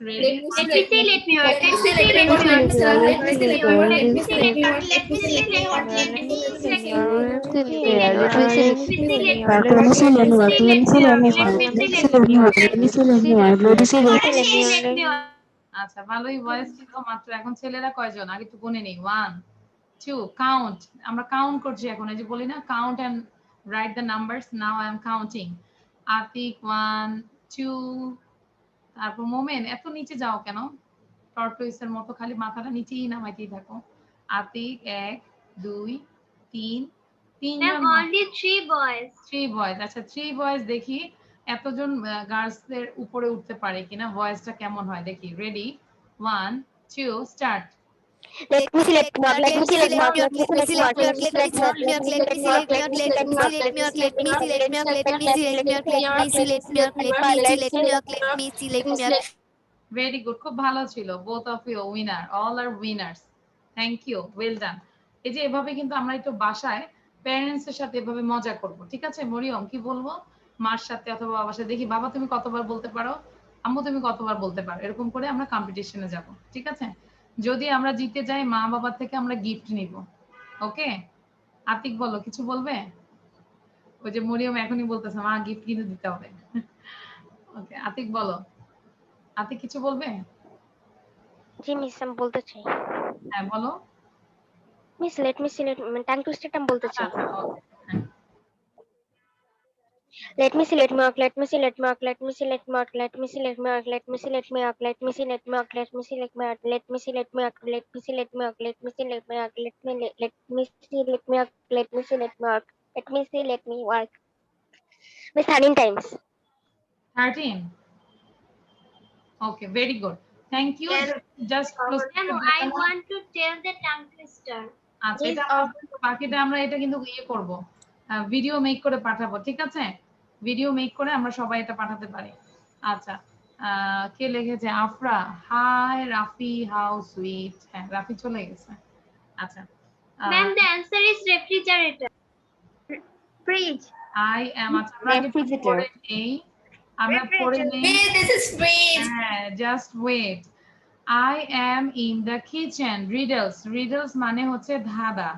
Ready? Let me see, let me work, let me see, let me work, let me see, let me see, let me work, let me see, let me work, let me see, let me work, let me see, let me work, let me see, let me work, let me see, let me work, let me see, let me work, let me see, let me work, let me see, let me work, let me see, let me work, let me see, let me work. আচ্ছা ভালোই voice ছিল মাত্র। এখন ছেলেরা কয়জন আগে একটু গুনে নেই। 1 2 কাউন্ট, আমরা কাউন্ট করছি এখন। এই যে বলি না count and write the numbers, now I am counting. Atik 1 2, তারপর মোমেন এত নিচে যাও কেন? টর্টয়েসের মতো খালি মাথাটা নিচেই নামাইতেই থাকো। আতিক 1 2 3 তিনজন। Only 3 boys. 3 বয়েজ। আচ্ছা 3 বয়েজ দেখি এতজন গার্লসদের উপরে উঠতে পারে কিনা, ভয়েসটা কেমন হয় দেখি। Ready 1 2 start. Let me see, let me work, let me see, let me work, let me see, let me work, let me see, let me work, let me see, let me work, let me see, let me work, let me see, let me work, let me see, let me work, let me see, let me work, let me see, let me work, let me see, let me work. Very good, খুব ভালো ছিল। Both of you winner, all are winners. Thank you, well done. এই যে এভাবে কিন্তু আমরা একটু বাসায় প্যারেন্টস এর সাথে এভাবে মজা করব, ঠিক আছে? মরিয়ম কি বলবো মার সাথে অথবা বাবার সাথে, দেখি বাবা তুমি কতবার বলতে পারো, আম্মু তুমি কতবার বলতে পারো, এরকম করে আমরা কম্পিটিশনে যাব, ঠিক আছে? যদি আমরা জিতে যাই মা বাবার থেকে আমরা গিফট নিব। ওকে আতিক বলো, কিছু বলবে? ওই যে মরিয়ম এখনই বলতেছে মা গিফট কিনে দিতে হবে। ওকে আতিক বলো, আতিক কিছু বলবে? জি মিস আমি বলতে চাই। হ্যাঁ বলো। Miss let me see, tongue টুইস্টারটা আমি বলতে চাই। Let me see, let me work, let me see, let me work, let me see, let me work, let me see, let me work, let me see, let me work, let me see, let me work, let me see, let me work, let me see, let me work, let me see, let me work, let me see, let me work, let me see, let me work, let me see, let me work, let me see, let me work. Miss 13 times. 13. Okay, very good. Thank you. Just I want to tell the tongue twister. আচ্ছা এটা বাকিটা আমরা এটা কিন্তু ইয়ে করব, video make করে পাঠাবো, ঠিক আছে? ভিডিও মেক করে আমরা সবাই এটা পাঠাতে পারি। আচ্ছা কে লিখেছে? Afra. Hi Rafi, how sweet. হ্যাঁ, রাফি চলে গেছে। আচ্ছা। Ma'am, the answer is refrigerator. Fridge. I am আচ্ছা আমরা আগে পড়ে নেই। আমরা পড়ে নেই। This is fridge. হ্যাঁ, just wait. I am in the kitchen. Riddles. Riddles মানে হচ্ছে ধাঁধা।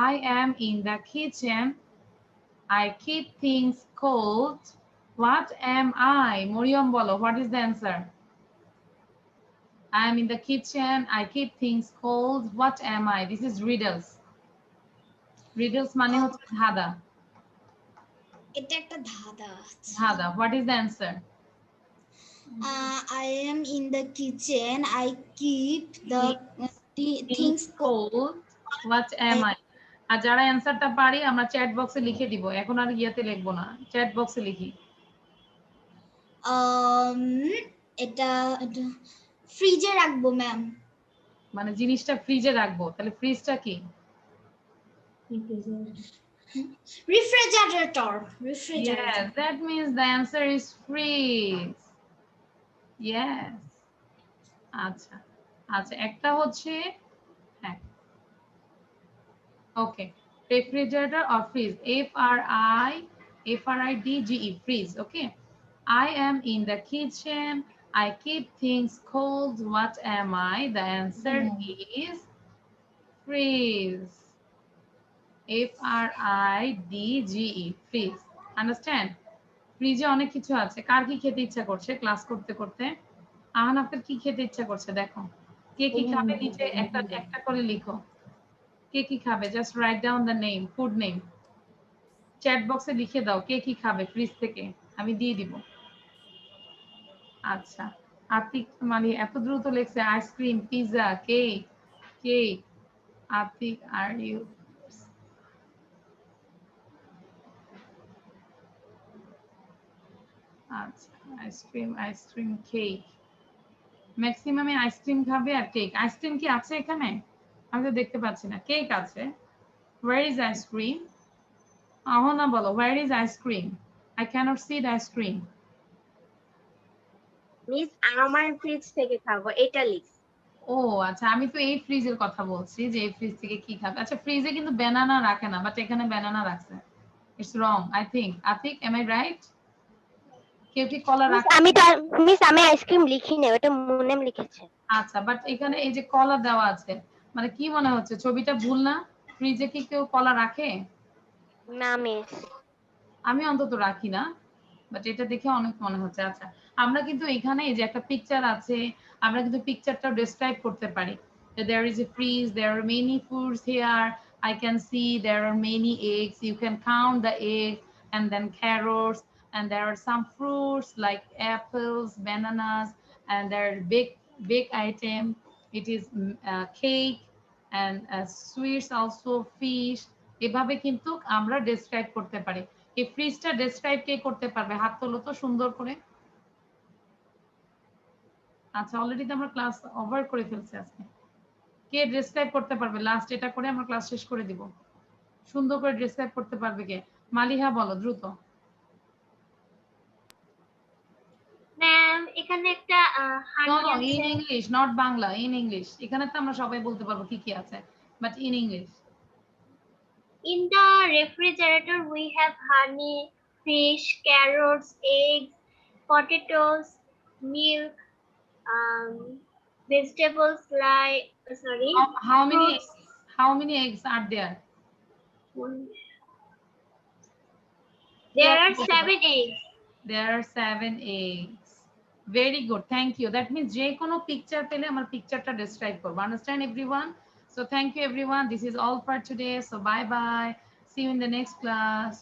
I am in the kitchen. I keep things cold. What am I? Moriam bolo. What is the answer? I am in the kitchen. I keep things cold. What am I? This is riddles. Riddles মানে হচ্ছে ধাঁধা। এটা একটা ধাঁধা। ধাঁধা। What is the answer? I am in the kitchen. I keep the things cold. What am I? আর যারা অ্যানসারটা পারি আমরা চ্যাট বক্সে লিখে দিব। এখন আর ইয়াতে লিখবো না, চ্যাট বক্সে লিখি। এটা ফ্রিজে রাখবো ম্যাম। মানে জিনিসটা ফ্রিজে রাখবো, তাহলে ফ্রিজটা কি? Refrigerator. Yes, that means the answer is freeze. Yes. আচ্ছা আচ্ছা, একটা হচ্ছে হ্যাঁ, ওকে, refrigerator or freeze. F-R-I-D-G-E, freeze. Okay. I am in the kitchen. I keep things cold. What am I? The answer is freeze. F-R-I-D-G-E, freeze. Understand? ফ্রিজে অনেক কিছু আছে। কার কি খেতে ইচ্ছা করছে ক্লাস করতে করতে? আহান আপনার কি খেতে ইচ্ছা করছে দেখো। কে কি খাবে নিচে একটা একটা করে লিখো। কে কি খাবে? Just write down the name, food name. Chat বক্সে লিখে দাও কে কি খাবে ফ্রিজ থেকে, আমি দিয়ে দিব। আচ্ছা, আতিক মানে এত দ্রুত লেখছে ice cream, pizza, cake, cake. Atik, are you আচ্ছা, আইসক্রিম, আইসক্রিম, কেক। ম্যাক্সিমামে আইসক্রিম খাবে আর কেক। আইসক্রিম কি আছে এখানে? আমি তো দেখতে পাচ্ছি না। কেক আছে। Where is ice cream? Ahna বলো, where is ice cream? I cannot see the ice cream. Miss আমার ফ্রিজ থেকে খাবো, এটা লিখ। ও আচ্ছা, আমি তো এই ফ্রিজের কথা বলছি যে এই ফ্রিজ থেকে কি খাবে। আচ্ছা, ফ্রিজে কিন্তু ব্যানানা রাখে না, বাট এখানে ব্যানানা রাখছে। It's wrong, I think. Atik, am I right? কেউ কি কলা রাখে? আমি তো মিস আমি আইসক্রিম লিখি না, ওটা মুনেম লিখেছে। আচ্ছা, বাট এখানে এই যে কলা দেওয়া আছে, মানে কি মনে হচ্ছে ছবিটা ভুল না? ফ্রিজে কি কেউ কলা রাখে? না মিস, আমি অন্তত রাখি না, বাট এটা দেখে অনেক মনে হচ্ছে। আচ্ছা, আমরা কিন্তু এখানে এই যে একটা পিকচার আছে, আমরা কিন্তু পিকচারটাও ডেসক্রাইব করতে পারি। There is a freeze, there are many foods here. I can see there are many eggs. You can count the eggs and then carrots, and there are some fruits like apples, bananas, and there are big item. It is cake and sweets also, fish. এভাবে কিন্তু আমরা describe করতে পারি। এই ফ্রিজটা describe কে করতে পারবে? হাত তোলো তো সুন্দর করে। আচ্ছা, অলরেডি তো আমরা ক্লাস ওভার করে ফেলছি আজকে। কে ডেসক্রাইব করতে পারবে? লাস্ট এটা করে আমরা ক্লাস শেষ করে দিব। সুন্দর করে ডেসক্রাইব করতে পারবে কে? মালিহা বলো দ্রুত। ম্যাম, এখানে একটা no no, in English, not Bangla, in English. এখানে তো আমরা সবাই বলতে পারবো কি কি আছে, but in English. In the refrigerator, we have honey, fish, carrots, eggs, potatoes, milk, vegetables like how many eggs are there? There are 7 eggs. There are 7 eggs. Very good, thank you. That means যে কোনো picture পেলে আমার পিকচারটা describe করব। Understand everyone? So thank you everyone. This is all for today. So bye bye. See you in the next class.